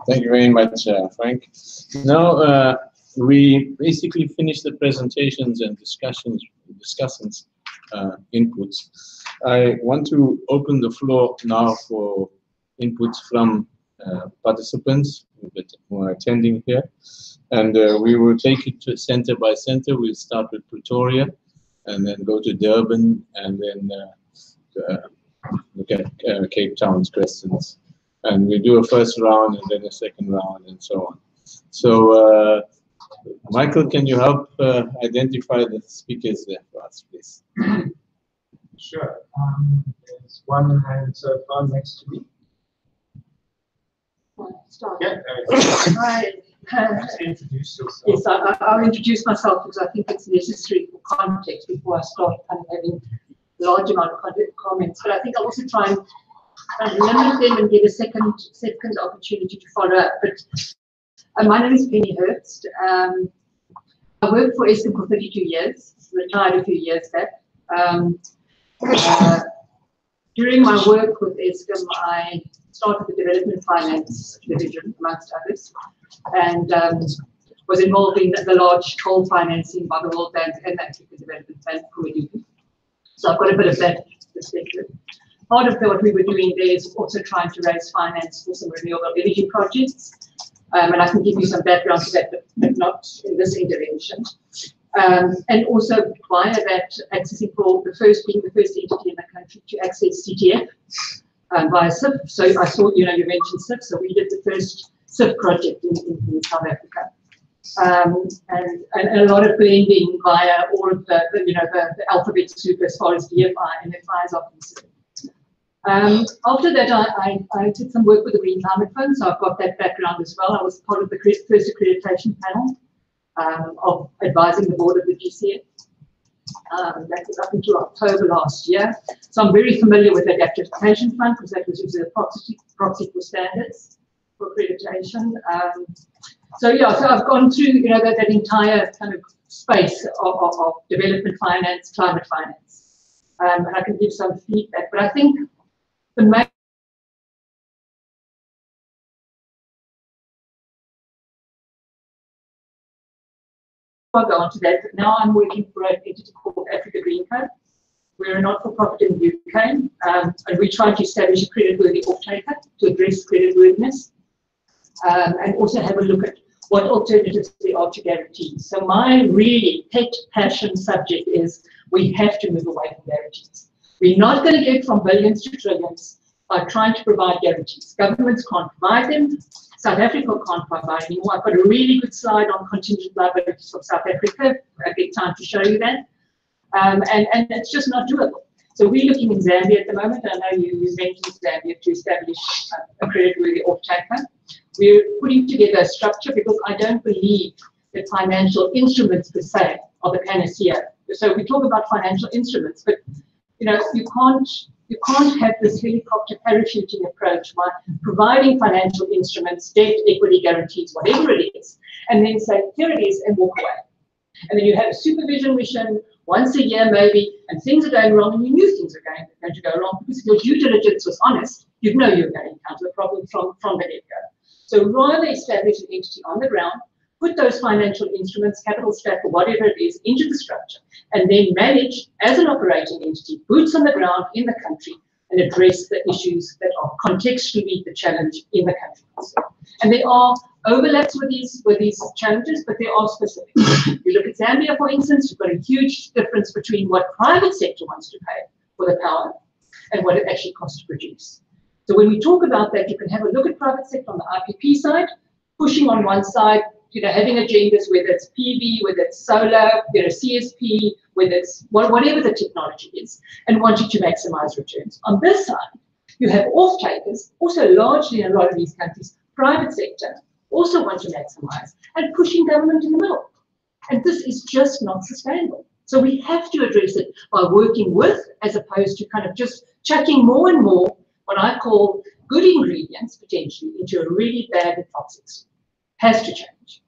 Thank you very much, Frank. Now, we basically finished the presentations and discussions, inputs. I want to open the floor now for inputs from participants who are attending here. And we will take it to center by center. We'll start with Pretoria and then go to Durban and then look at Cape Town's questions. And we do a first round and then a second round and so on. So, Michael, can you help identify the speakers there for us, please? Sure. There's one hand so far next to me. Start. Yeah. Hi. Just introduce yourself. Yes, I'll introduce myself because I think it's necessary for context before I start kind of having a large amount of comments. But I think I'll also try and limit them and get a second opportunity to follow up. But my name is Penny Herbst. I worked for Eskom for 32 years, retired a few years back. During my work with Eskom, I started the development finance division, amongst others, and was involved in the large coal financing by the World Bank and the African Development Bank. So I've got a bit of that perspective. Part of what we were doing there is also trying to raise finance for some renewable energy projects. And I can give you some background to that, but not in this intervention. And also via that, accessing for the first entity in the country to access CTF via SIF. So I saw, you mentioned SIF, so we did the first SIF project in South Africa. And a lot of blending via all of the alphabet soup as far as DFI and FIs are concerned. After that, I did some work with the Green Climate Fund, so I've got that background as well. I was part of the first accreditation panel of advising the board of the GCF. That was up until October last year. So I'm very familiar with the accreditation fund because that was usually a proxy for standards for accreditation. So I've gone through that entire kind of space of development finance, climate finance, and I can give some feedback. But I think the main I'll go on to that, but now I'm working for an entity called Africa Green Co. We're a not-for-profit in the UK, and we try to establish a creditworthy off-taker to address creditworthiness, and also have a look at what alternatives there are to guarantees. So my really pet passion subject is we have to move away from guarantees. We're not going to get from billions to trillions by trying to provide guarantees. Governments can't provide them. South Africa can't provide anymore. I've got a really good slide on contingent liabilities of South Africa. I get time to show you that. And it's just not doable. So we're looking in Zambia at the moment. I know you mentioned Zambia to establish a creditworthy off-taker. We're putting together a structure because I don't believe that financial instruments per se are the panacea. So we talk about financial instruments, but you can't have this helicopter parachuting approach by providing financial instruments, debt, equity, guarantees, whatever it is, and then say, here it is, and walk away. And then you have a supervision mission once a year maybe, and things are going wrong, and you knew things are going to go wrong because if your due diligence was honest, you'd know you were going to encounter a problem from the get-go. So rather establish an entity on the ground, put those financial instruments, capital stack or whatever it is, into the structure, and then manage as an operating entity, boots on the ground in the country, and address the issues that are contextually the challenge in the country. And there are overlaps with these challenges, but there are specific. You look at Zambia, for instance, you've got a huge difference between what private sector wants to pay for the power and what it actually costs to produce. So when we talk about that, you can have a look at private sector on the IPP side, pushing on one side, having agendas, whether it's PV, whether it's solar, CSP, whether it's whatever the technology is, and wanting to maximize returns. On this side, you have off-takers, also largely in a lot of these countries, private sector, also want to maximize, and pushing government in the middle. And this is just not sustainable. So we have to address it by working with, as opposed to kind of just chucking more and more what I call good ingredients, potentially, into a really bad and toxic soup. Has to change.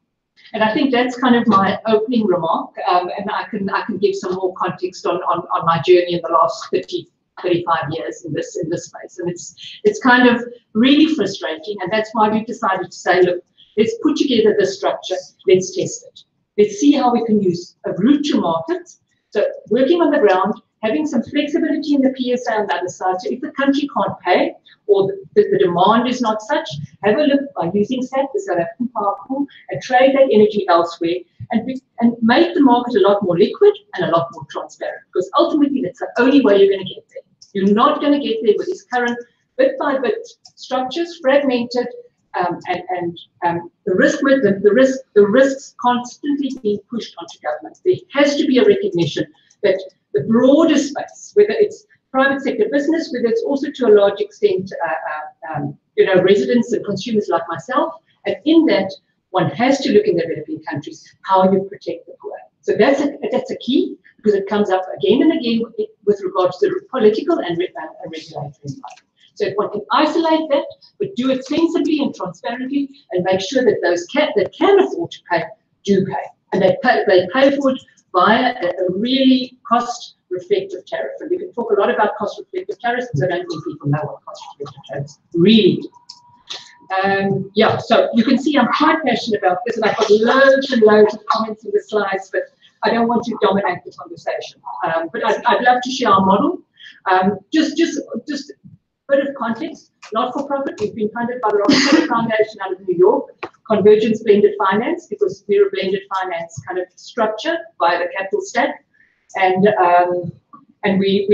And I think that's kind of my opening remark, and I can give some more context on my journey in the last 35 years in this space. And it's kind of really frustrating, and that's why we've decided to say, look, let's put together this structure, let's test it. Let's see how we can use a route to market. So working on the ground, having some flexibility in the PSA on the other side. So if the country can't pay, or the demand is not such, have a look by using SAP, the South African Power Pool, and trade that energy elsewhere, and make the market a lot more liquid and a lot more transparent, because ultimately that's the only way you're going to get there. You're not going to get there with these current bit-by-bit structures, fragmented, and the risks constantly being pushed onto governments. There has to be a recognition that the broader space, whether it's private sector business, whether it's also to a large extent, residents and consumers like myself, and in that, one has to look in the developing countries how you protect the poor. So that's a key, because it comes up again and again with regard to the political and regulatory environment. So if one can isolate that, but do it sensibly and transparently, and make sure that those that can afford to pay do pay, and they pay for it via a really cost-reflective tariff. And we can talk a lot about cost-reflective tariffs, because I don't think people know what cost-reflective tariffs really do. Yeah, so you can see I'm quite passionate about this, and I've got loads and loads of comments in the slides, but I don't want to dominate the conversation. But I'd love to share our model. Just a bit of context, not-for-profit. We've been funded by the Rockefeller Foundation out of New York, Convergence Blended Finance, because we're a blended finance kind of structure via the capital stack. And we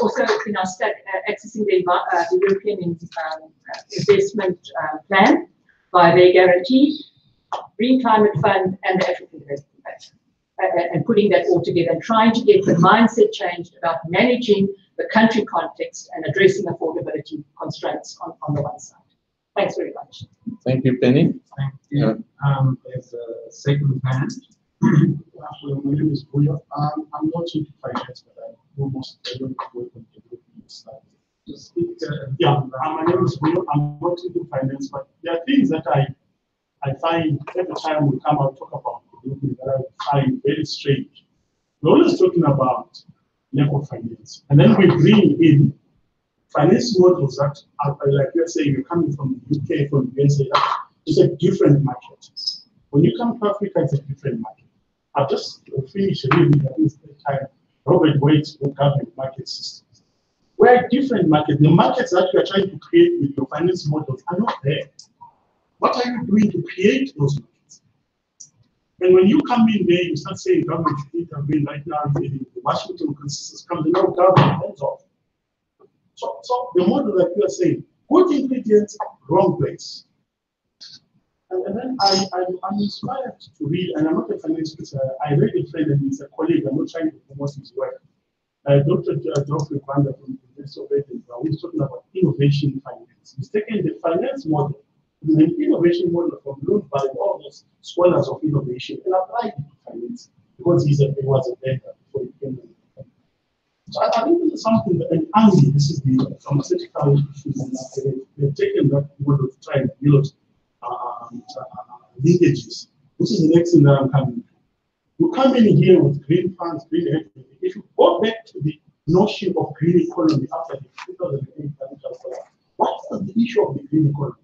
also in our stack accessing the European investment plan by their guarantee, Green Climate Fund, and the African Development Bank, and putting that all together and trying to get the mindset changed about managing the country context and addressing affordability constraints on the one side. Thanks very much. Thank you, Penny. Thank you. There's a second hand. My name is Buya. I'm not into finance, but I'm almost able to work on development side. My name is Buya. I'm not into finance, but there are things that I find every time we come out talk about development that I find very strange. We're always talking about lack of finance, and then we bring in finance models that are like, let's say you're coming from the UK, from the USA, it's a different market. When you come to Africa, it's a different market. I've just finished reading at this time Robert Waite's book, Government Market Systems. We're a different market. The markets that you are trying to create with your finance models are not there. What are you doing to create those markets? And when you come in there, you start saying government should intervene right now, the Washington consensus comes, now government hands off. So the model that you are saying, good ingredients, wrong place. And then I'm inspired to read, and I'm not a finance person. I read a friend, and he's a colleague. I'm not trying to promote his work. Dr. Geoffrey Kwanda from the University of Edinburgh, who's talking about innovation finance. He's taken the finance model, the innovation model from learned by all those scholars of innovation, and applied it to finance, because he was a vendor before he became a. So I think this is something that, and only this is the pharmaceutical issues, and they've taken that model to try and build linkages. This is the next thing that I'm coming to. You come in here with green funds, green energy. If you go back to the notion of green economy after the 2008 financial collapse, what was the issue of the green economy?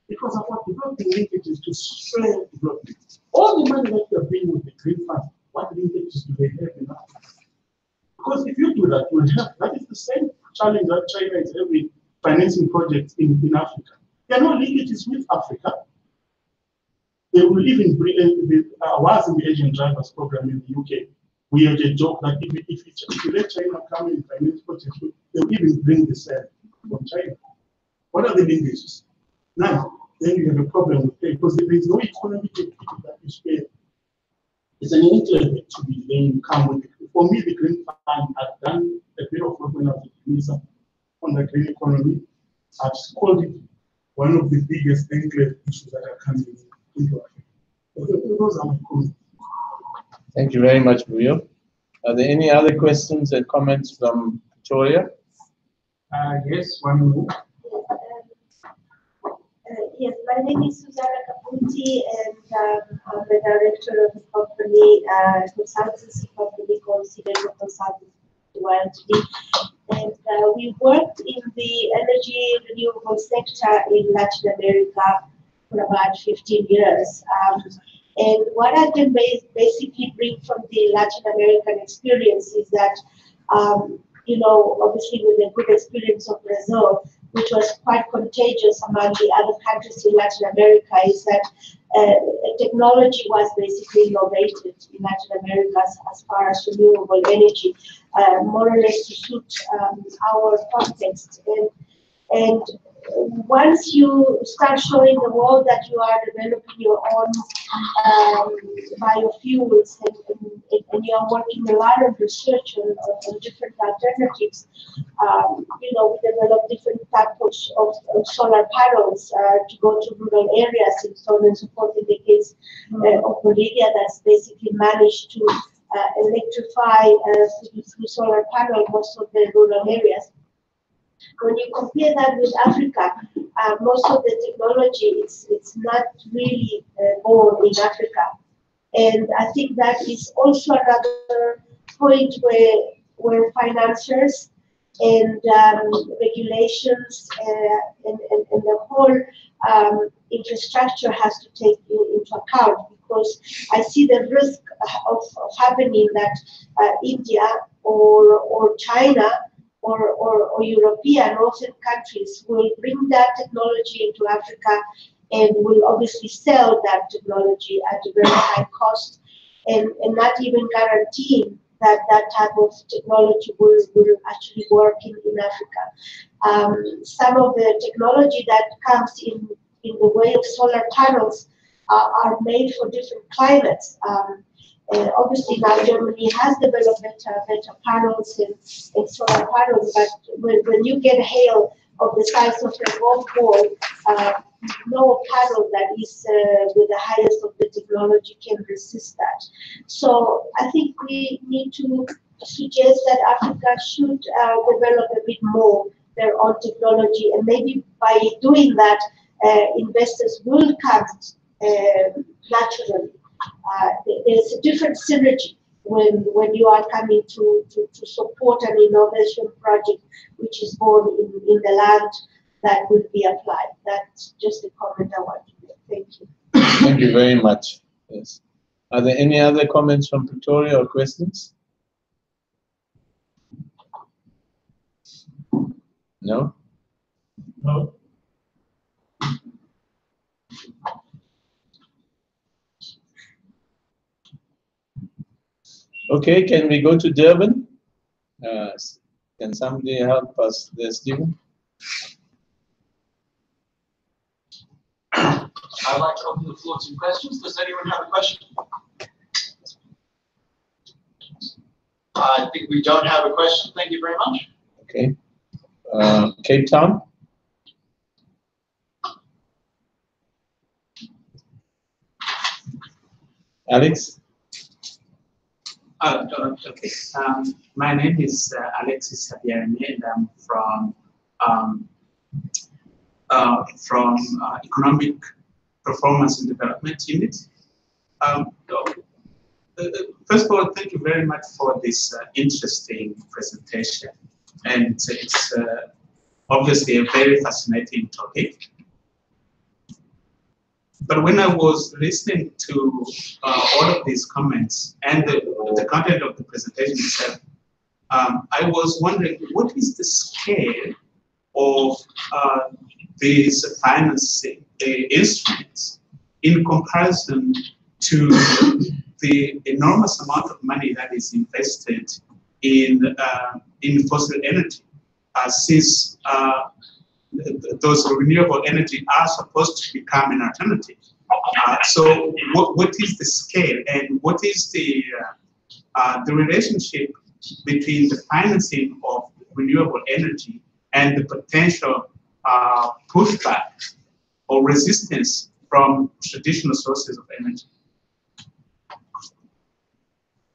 It was about developing linkages to share development. All the money that you are bringing with the Green Fund, what linkages do they have in Africa? Because if you do that, you will have, that is the same challenge that China is having financing projects in Africa. There are no linkages with Africa. They will even bring, I was in the Asian Drivers Program in the UK. We had a joke that if you let China come in finance projects, they'll even bring the sand from China. What are the linkages? Now, then you have a problem with pay, because there is no economic activity that is paid. It's an intellectual activity, then you come with it. For me, the Green Fund, I've done a bit of work when I was at MISA on the green economy. I've called it one of the biggest enclave issues that are coming into Africa. Those are my comments. Thank you very much, Buyo. Are there any other questions and comments from Victoria? Yes, one more. Yes, my name is Susanna Capunti, and I'm the director of a company, consultancy company called Equitable Consulting today. And we worked in the energy renewable sector in Latin America for about 15 years. And what I can basically bring from the Latin American experience is that, you know, obviously with the good experience of Brazil, which was quite contagious among the other countries in Latin America, is that technology was basically innovated in Latin America as far as renewable energy, more or less to suit our context. And once you start showing the world that you are developing your own biofuels and you are working a lot of research on different alternatives, you know, we develop different types of solar panels to go to rural areas and so on and so forth. In the case of Bolivia, that's basically managed to electrify through solar panel most of the rural areas. When you compare that with Africa, most of the technology it's not really born in Africa, and I think that is also another point where financiers and regulations and the whole infrastructure has to take into account, because I see the risk of happening that India or China or European Northern countries will bring that technology into Africa and will obviously sell that technology at a very high cost, and not even guaranteeing that that type of technology will actually work in Africa. Some of the technology that comes in the way of solar panels are made for different climates. Obviously now Germany has developed better panels and solar panels, but when you get hail of the size of a golf ball, no panel that is with the highest of the technology can resist that. So I think we need to suggest that Africa should develop a bit more their own technology, and maybe by doing that, investors will come naturally. There's a different synergy when you are coming to support an innovation project which is born in the land that will be applied. That's just a comment I want to make. Thank you. Thank you very much. Yes. Are there any other comments from Victoria or questions? No? No. Okay, can we go to Durban? Can somebody help us there, Stephen? I'd like to open the floor to questions. Does anyone have a question? I think we don't have a question. Thank you very much. Okay. Cape Town? Alex? Okay. My name is Alexis Sabiarime, and I'm from Economic Performance and Development Unit. First of all, thank you very much for this interesting presentation, and it's obviously a very fascinating topic. but when I was listening to all of these comments and the content of the presentation itself, I was wondering, what is the scale of these financing instruments in comparison to the enormous amount of money that is invested in fossil energy, since those renewable energy are supposed to become an alternative. So what is the scale, and what is the relationship between the financing of renewable energy and the potential pushback or resistance from traditional sources of energy?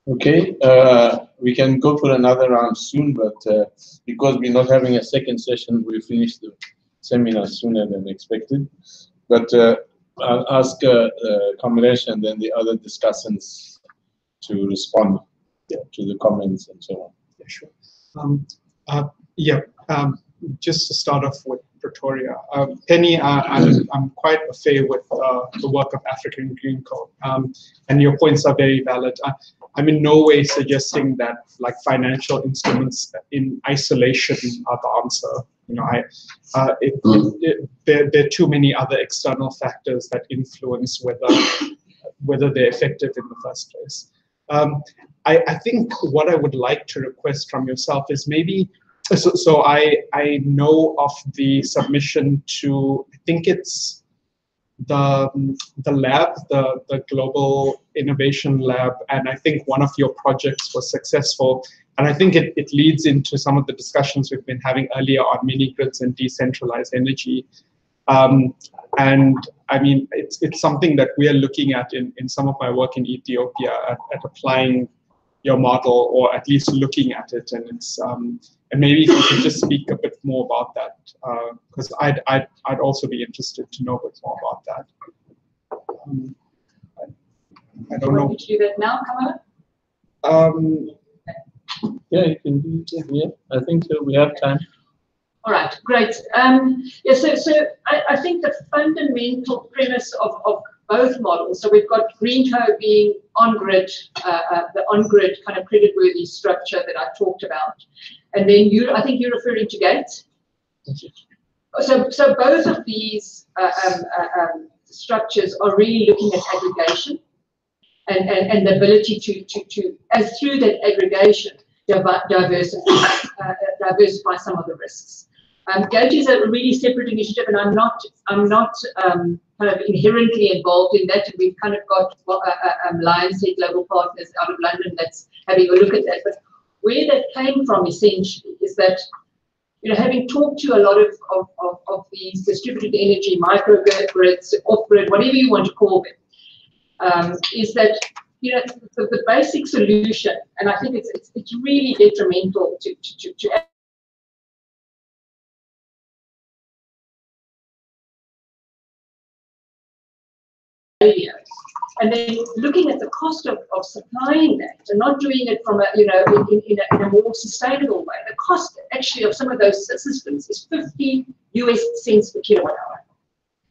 Okay, we can go for another round soon, but because we're not having a second session, we finish the seminar sooner than expected. But I'll ask Kamlesh and then the other discussants to respond to the comments and so on. Yeah, sure. Just to start off with Pretoria, Penny, I'm quite a fan with the work of African Green Code, and your points are very valid. I'm in no way suggesting that like financial instruments in isolation are the answer. You know, there are too many other external factors that influence whether they're effective in the first place. I think what I would like to request from yourself is maybe, so I know of the submission to, I think it's the lab, the Global Innovation Lab, and I think one of your projects was successful. And I think it leads into some of the discussions we've been having earlier on mini grids and decentralized energy. And I mean, it's something that we are looking at in some of my work in Ethiopia at applying your model, or at least looking at it. And it's and maybe if you could just speak a bit more about that, because I'd also be interested to know a bit more about that. I don't know. Want me to do that now, Kamala? Yeah, you can do it. Yeah, I think we have time. All right, great. Yeah, so I think the fundamental premise of both models, so we've got GreenCo being on-grid, the on-grid kind of creditworthy structure that I talked about. And then I think you're referring to Gates. So both of these structures are really looking at aggregation and the ability to as through that aggregation, diversify some of the risks. Gauge is a really separate initiative, and I'm not kind of inherently involved in that. We've kind of got Lions Head Global Partners out of London that's having a look at that. But where that came from essentially is that, you know, having talked to a lot of these distributed energy microgrids, off-grid, whatever you want to call them, is that, you know, the basic solution, and I think it's really detrimental to and then looking at the cost of supplying that and not doing it from a, you know, in a more sustainable way. The cost actually of some of those systems is 50 US cents per kilowatt hour. I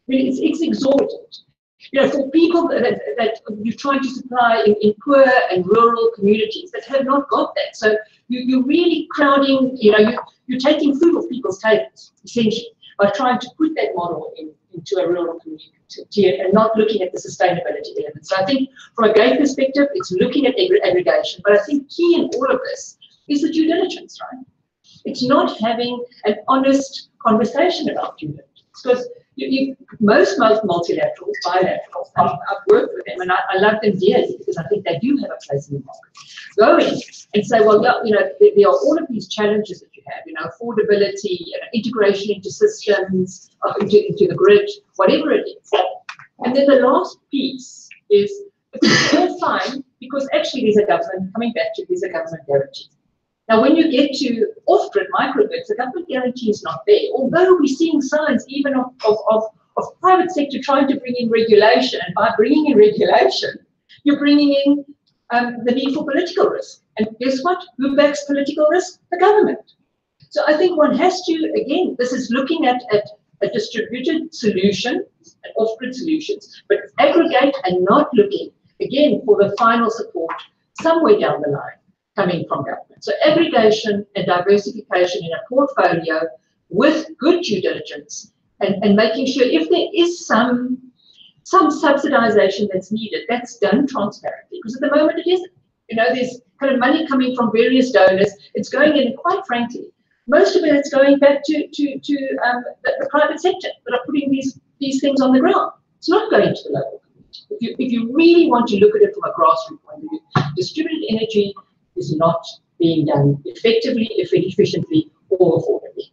mean, it's exorbitant. You know, for people that you're trying to supply in poor and rural communities that have not got that. So you're really crowding, you know, you're taking food off people's tables, essentially, by trying to put that model into a rural community and not looking at the sustainability element. So I think from a GATE perspective, it's looking at aggregation. But I think key in all of this is the due diligence, right? It's not having an honest conversation about due diligence. Because most multilaterals, bilaterals, I've worked with them and I love them dearly because I think they do have a place in the market. Go in and say, well, yeah, you know, there are all of these challenges that you have, you know, affordability, you know, integration into systems, into the grid, whatever it is. And then the last piece is, it's all fine because actually there's a government, coming back to, there's a government guarantee. Now, when you get to off-grid microgrids, the government guarantee is not there. Although we're seeing signs even of private sector trying to bring in regulation, and by bringing in regulation, you're bringing in the need for political risk. And guess what? Who backs political risk? The government. So I think one has to, again, this is looking at a distributed solution and off-grid solutions, but aggregate and not looking, again, for the final support somewhere down the line coming from government. So aggregation and diversification in a portfolio with good due diligence and making sure if there is some subsidization that's needed, that's done transparently. Because at the moment it isn't. You know, there's kind of money coming from various donors. It's going in, and quite frankly, most of it is going back to the private sector that are putting these things on the ground. It's not going to the local community. If you really want to look at it from a grassroots point of view, distributed energy is not being done effectively, efficiently, or affordably.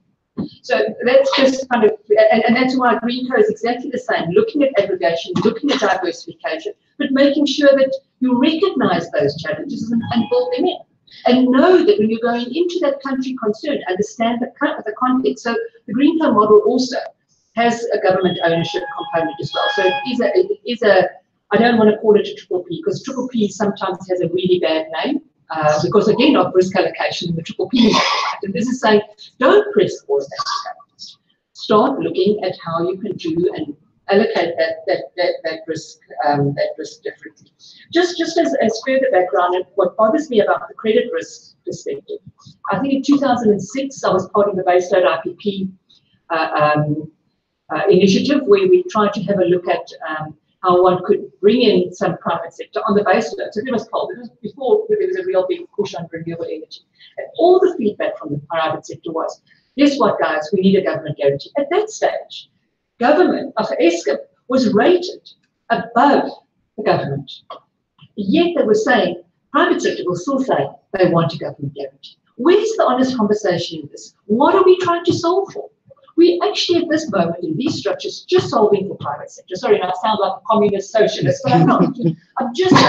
So that's just kind of, and that's why GreenCo is exactly the same, looking at aggregation, looking at diversification, but making sure that you recognize those challenges and build them in. And know that when you're going into that country concerned, understand the context. So the GreenCo model also has a government ownership component as well. So it is a I don't want to call it a triple P, because triple P sometimes has a really bad name. Because again of risk allocation in the triple P model, right? And this is saying, don't press all of that to government. Start looking at how you can do and allocate that risk differently. Just as further background, and what bothers me about the credit risk perspective, I think in 2006 I was part of the baseload IPP initiative where we tried to have a look at how one could bring in some private sector on the baseload. So it was called, it was before there was a real big push on renewable energy. And all the feedback from the private sector was, guess what guys, we need a government guarantee. At that stage, government of Eskom was rated above the government. Yet they were saying, private sector will still say they want a government guarantee. Where's the honest conversation in this? What are we trying to solve for? We actually at this moment in these structures just solving for private sector. Sorry, I sound like a communist socialist, but I'm not. I'm just we're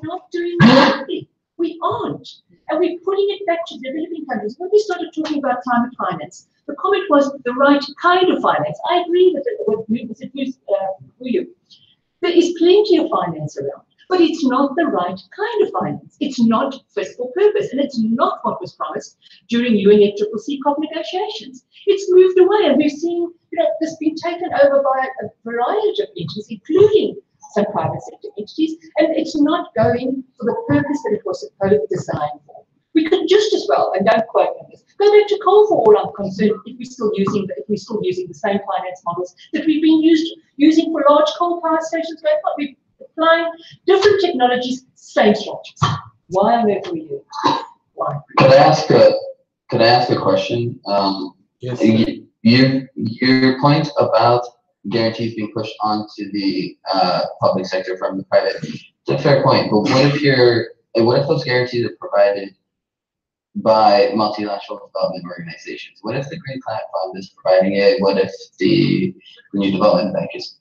not doing anything. We aren't. And we're putting it back to developing countries. When we started talking about climate finance, the comment was the right kind of finance. I agree with you. There is plenty of finance around, but it's not the right kind of finance. It's not fit for purpose, and it's not what was promised during UNFCCC COP negotiations. It's moved away, and we've seen this being taken over by a variety of entities, including some private sector entities, and it's not going for the purpose that it was supposed to design for. We could just as well, and don't quote me this, go back to coal for all I'm concerned if we're still using the same finance models that we've been using for large coal power stations going on. We're applying different technologies, same structures. Why on earth are we doing it? Why? Could I ask a question? Yes. Your point about guarantees being pushed onto the public sector from the private, it's a fair point. But what if those guarantees are provided by multilateral development organizations? What if the Green Climate Fund is providing it? What if the New Development Bank is?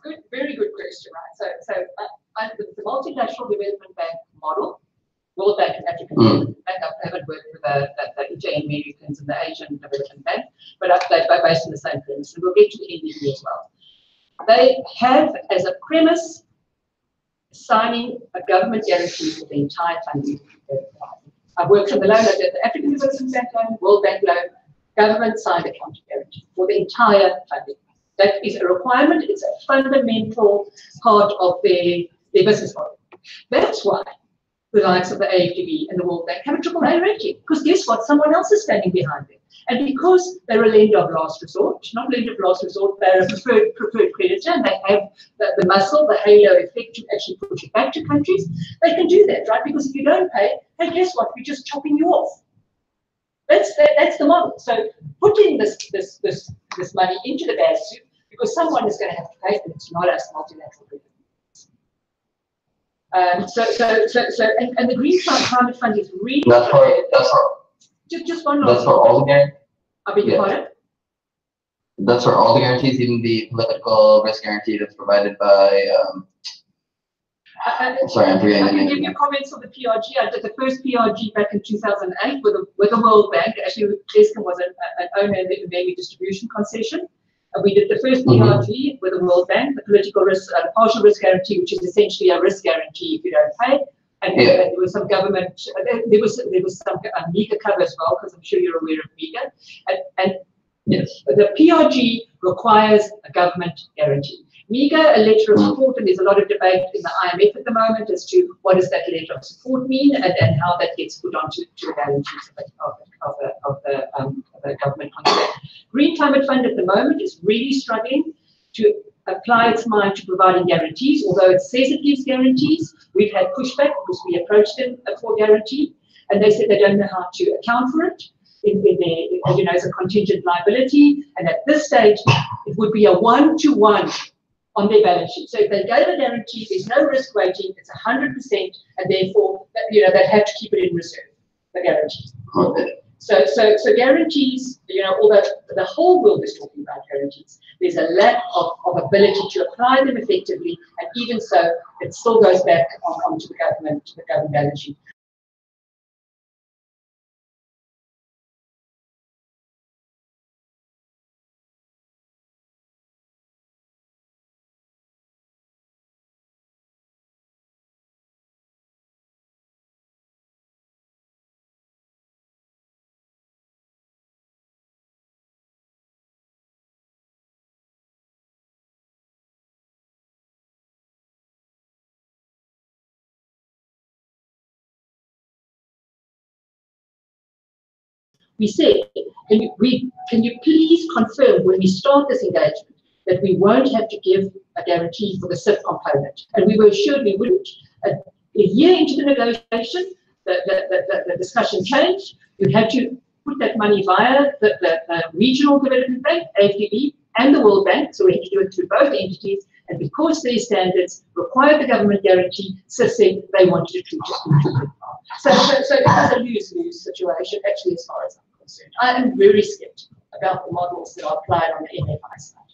Good, very good question, right? So the multilateral development bank model, World Bank and African Development Bank, I haven't worked with the Inter-Americans and the Asian Development Bank, but they're based on the same premise, and we'll get to the NDB as well. They have as a premise signing a government guarantee for the entire funding. I've worked on the loan, I did the African Development Bank loan, World Bank loan, government signed a counter guarantee for the entire funding. That is a requirement, it's a fundamental part of their business model. That's why the likes of the AFDB and the World Bank have a AAA rating, because guess what? Someone else is standing behind them. And because they're a lender of last resort, not lender of last resort, they're a preferred creditor, and they have the muscle, the halo effect to actually push it back to countries, they can do that, right? Because if you don't pay, hey, guess what? We're just chopping you off. That's the model. So put in this money into the bad soup, because someone is going to have to pay, and it's not us, multilateral group. And the Green Climate Fund is really just one last. That's for all the guarantees. I beg your pardon? That's for all the guarantees, even the political risk guarantee that's provided by. Sorry, I'm forgetting. I can give you comments on the PRG. I did the first PRG back in 2008 with the World Bank. Actually, Eskom was an owner in the Maybe distribution concession. We did the first PRG with the World Bank, the political risk, partial risk guarantee, which is essentially a risk guarantee if you don't pay. And there was some government, there was some MEGA cover as well, because I'm sure you're aware of MEGA. And Yes. The PRG requires a government guarantee. MIGA, a letter of support, and there's a lot of debate in the IMF at the moment as to what does that letter of support mean and how that gets put onto the guarantees of the government contract. Green Climate Fund at the moment is really struggling to apply its mind to providing guarantees, although it says it gives guarantees. We've had pushback because we approached them for guarantee, and they said they don't know how to account for it in their, as a contingent liability. And at this stage, it would be a 1-to-1 on their balance sheet. So if they gave a guarantee, there's no risk weighting, it's 100%, and therefore, they have to keep it in reserve, the guarantee. Okay. So guarantees, although the whole world is talking about guarantees, there's a lack of ability to apply them effectively, and even so, it still goes back onto the government balance sheet. We said, can you please confirm when we start this engagement that we won't have to give a guarantee for the SIP component? And we were assured we wouldn't. A year into the negotiation, the discussion changed. You had to put that money via the Regional Development Bank, AFDB, and the World Bank, so we had to do it through both entities. And because their standards required the government guarantee, CIS said they wanted to treat it. So it was a lose-lose situation, actually, as far as I'm concerned. I am very skeptical about the models that are applied on the MFI side.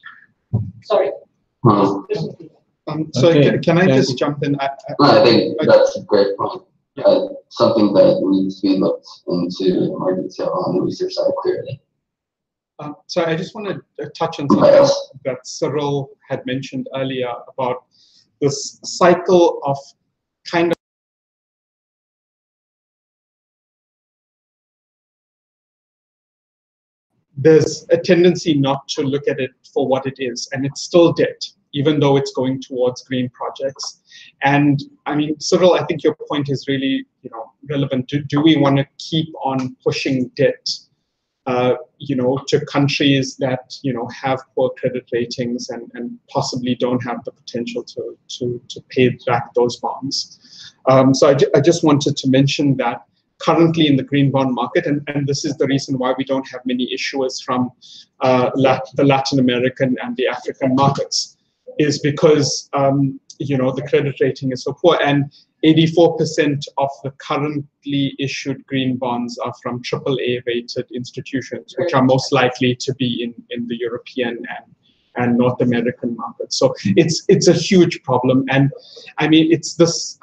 Sorry. So can I just jump in? I think that's a great point. Something that needs to be looked into in more detail on the research side, clearly. So I just want to touch on something that Cyril had mentioned earlier about this cycle of kind of there's a tendency not to look at it for what it is, and it's still debt, even though it's going towards green projects. And I mean, Cyril, I think your point is really, relevant. Do we want to keep on pushing debt, to countries that have poor credit ratings and possibly don't have the potential to pay back those bonds? So I just wanted to mention that currently in the green bond market, and this is the reason why we don't have many issuers from the Latin American and the African markets, is because the credit rating is so poor, and 84% of the currently issued green bonds are from AAA rated institutions, which are most likely to be in the European and North American markets. So it's a huge problem, and I mean it's this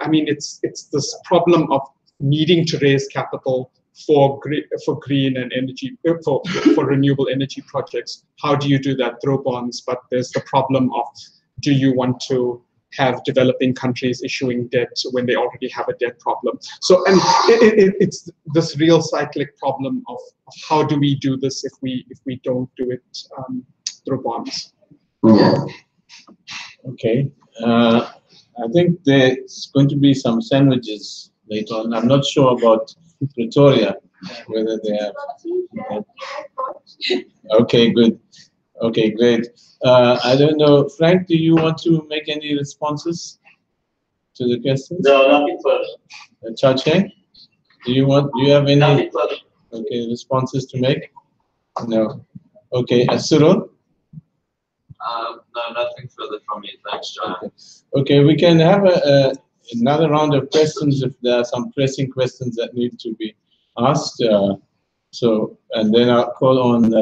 problem of needing to raise capital for green and energy for renewable energy projects. How do you do that? Through bonds, but there's the problem of, do you want to have developing countries issuing debt when they already have a debt problem? So, and it's this real cyclic problem of how do we do this if we don't do it through bonds? Yeah. Okay. I think there's going to be some sandwiches later on. I'm not sure about Pretoria, whether they have. Okay, good. Okay, great. I don't know, Frank, do you want to make any responses to the questions? No, nothing further. Chache, do you have any Nothing further. responses to make? No. Okay, Cyril? No, nothing further from me. Thanks, John. Okay, we can have another round of questions if there are some pressing questions that need to be asked. And then I'll call on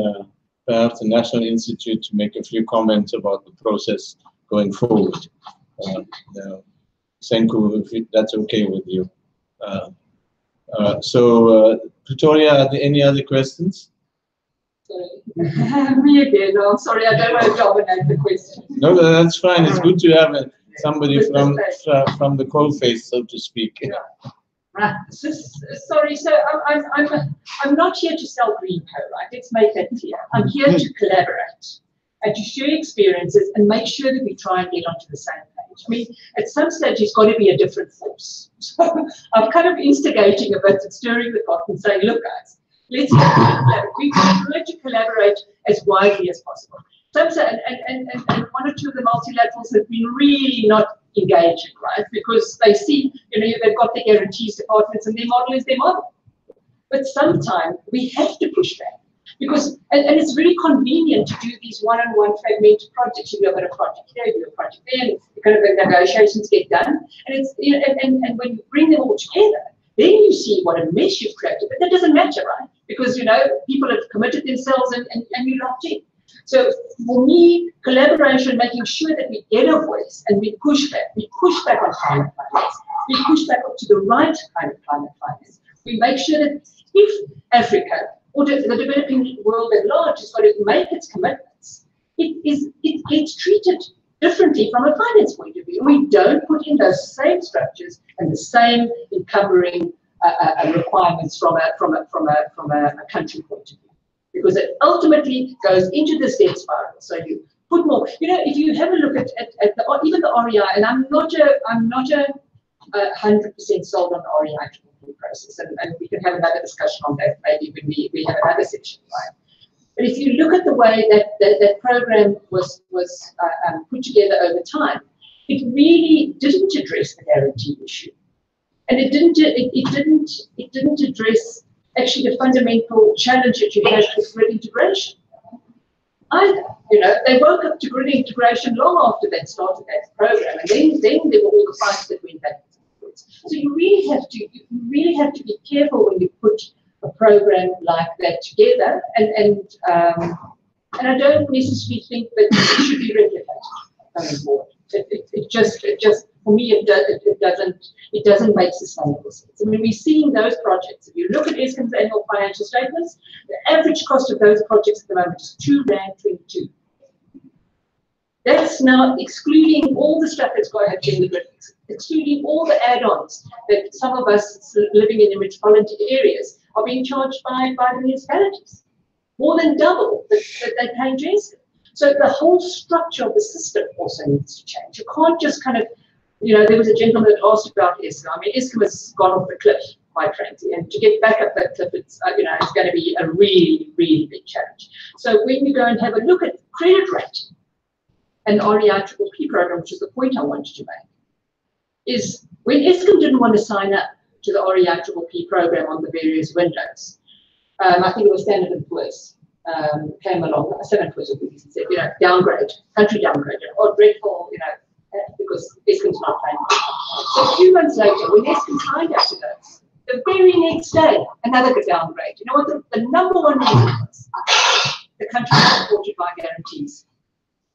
perhaps the National Institute to make a few comments about the process going forward. Senku, if that's okay with you. Pretoria, are there any other questions? Me again. No, I'm sorry, I don't want to dominate the question. No, that's fine. It's good to have somebody from the coalface, so to speak. Yeah. Sorry, so I'm not here to sell green co, right? Let's make that clear. I'm here to collaborate and to share experiences and make sure that we try and get onto the same page. I mean, at some stage, there's got to be a different force. So I'm kind of instigating a bit and stirring the pot and saying, look, guys, let's we try to collaborate as widely as possible. And one or two of the multilaterals have been really not engaging, right? Because they see, they've got the guarantees departments and their model is their model. But sometimes we have to push back because, and it's really convenient to do these one-on-one fragmented projects. You've got a project here, you do a project there, and the kind of negotiations get done. And it's, and when you bring them all together, then you see what a mess you've created. But that doesn't matter, right? Because, people have committed themselves and you're locked in. So for me, collaboration, making sure that we get a voice and we push back on climate finance, we push back up to the right kind of climate finance. We make sure that if Africa or the developing world at large has got to make its commitments, it gets treated differently from a finance point of view. We don't put in those same structures and the same encumbering requirements from a country point of view. Because it ultimately goes into this debt spiral. So you put more. If you have a look at even the REI, and I'm not a 100% sold on the REI process, and we can have another discussion on that maybe when we have another section, right? But if you look at the way that program was put together over time, it really didn't address the guarantee issue, and it didn't address actually the fundamental challenge that you have with grid integration. Either, they woke up to grid integration long after they started that program, and then there were all the fights that went back and forth. So you really have to be careful when you put a program like that together, and I don't necessarily think that it should be replicated going forward. It just for me it doesn't make sustainable sense. I mean, we're seeing those projects. If you look at Eskom's annual financial statements, the average cost of those projects at the moment is R2.22. That's now excluding all the stuff that's got to in the grid, excluding all the add-ons that some of us living in the metropolitan areas are being charged by the municipalities. More than double that they're paying to Eskom. So the whole structure of the system also needs to change. You can't just kind of, there was a gentleman that asked about Eskom. I mean, Eskom has gone off the cliff, quite frankly, and to get back up that cliff, it's going to be a really, really big challenge. So when you go and have a look at credit rating and REI-PPP program, which is the point I wanted to make, is when Eskom didn't want to sign up to the REI-PPP program on the various windows, I think it was Standard & Poor's. Came along, Standard & Poor's and said, downgrade, country downgrade, or dreadful, because Eskom's not paying. So 2 months later, when Eskom signed up to those, the very next day, another downgrade. You know what the number one reason was? The country was supported by guarantees.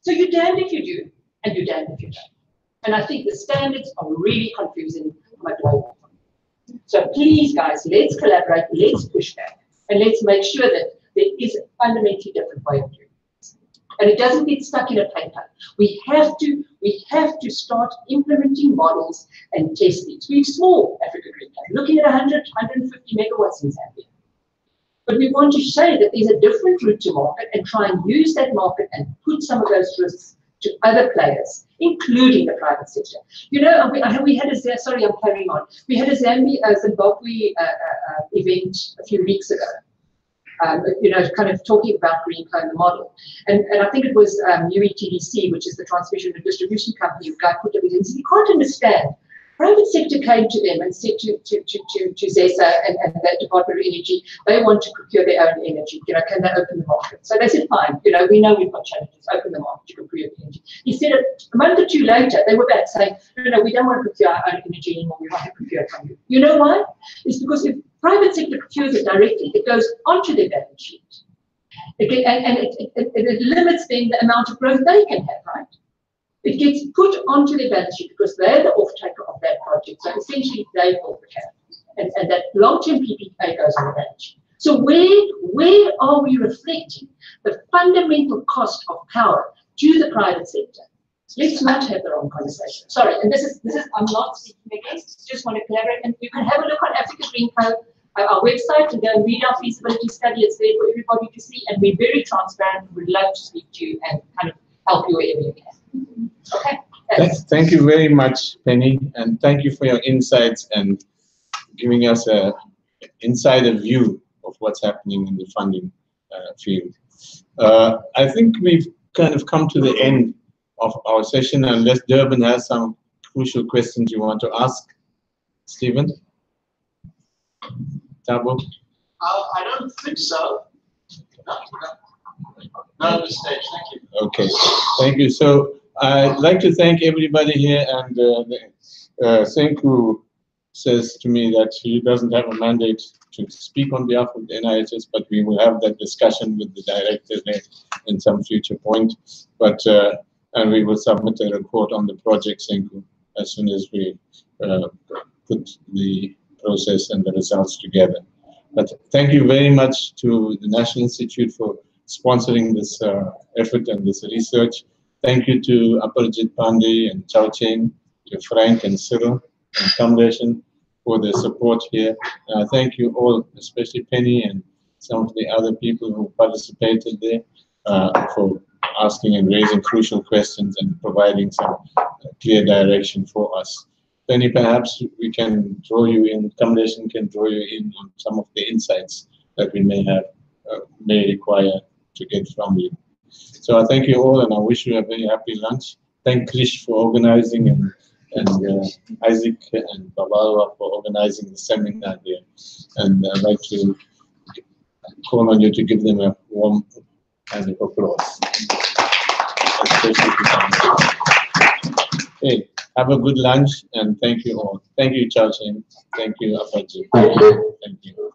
So you're damned if you do, and you're damned if you don't. And I think the standards are really confusing from a global point of view. So please, guys, let's collaborate, let's push back, and let's make sure that there is a fundamentally different way of doing this. And it doesn't get stuck in a paper. We have to start implementing models and test these. We're small, Africa Green Plan, looking at 100, 150 megawatts in Zambia. But we want to say that there's a different route to market and try and use that market and put some of those risks to other players, including the private sector. We had a, sorry, I'm carrying on. We had a Zimbabwe event a few weeks ago. Kind of talking about green co and the model. And I think it was UETDC, which is the transmission and distribution company, who put everything. You can't understand. Private sector came to them and said to ZESA and the Department of Energy, they want to procure their own energy. Can they open the market? So they said, fine. We know we've got challenges. Open the market to procure energy. He said a month or two later, they were back saying, no, we don't want to procure our own energy anymore. We want to procure it from you. You know why? It's because if private sector procures it directly, it goes onto their balance sheet. It limits then the amount of growth they can have, right? It gets put onto their balance sheet because they're the off-taker of that project. So essentially, they hold the capital. And that long-term PPA goes on the balance sheet. So where are we reflecting the fundamental cost of power to the private sector Let's not have the wrong conversation. Sorry, and this is I'm not speaking against. Just want to collaborate, and you can have a look on Africa Green Co. Our website and go and read our feasibility study. It's there for everybody to see, and we're very transparent. We'd love to speak to you and kind of help you wherever you can. Okay. Thank you very much, Penny, and thank you for your insights and giving us an insider view of what's happening in the funding field. I think we've kind of come to the end of our session, unless Durban has some crucial questions you want to ask. Stephen? Tabo? I don't think so. No, not at this stage. Thank you. Okay, thank you. So I'd like to thank everybody here, and Senku says to me that he doesn't have a mandate to speak on behalf of the NIHS, but we will have that discussion with the director there in some future point. But and we will submit a report on the project, Senku, as soon as we put the process and the results together. But thank you very much to the National Institute for sponsoring this effort and this research. Thank you to Aparajit Pandey and Chao Chen, to Frank and Cyril and Foundation for the support here. Thank you all, especially Penny and some of the other people who participated there for asking and raising crucial questions and providing some clear direction for us. Penny, perhaps we can draw you in, Foundation can draw you in on some of the insights that we may have, may require to get from you. So I thank you all, and I wish you a very happy lunch. Thank Krish for organizing, and Isaac and Babawa for organizing the seminar here. And I'd like to call on you to give them a warm hand of applause. Hey, have a good lunch, and thank you all. Thank you, Chao Chen. Thank you, Apache. Thank you.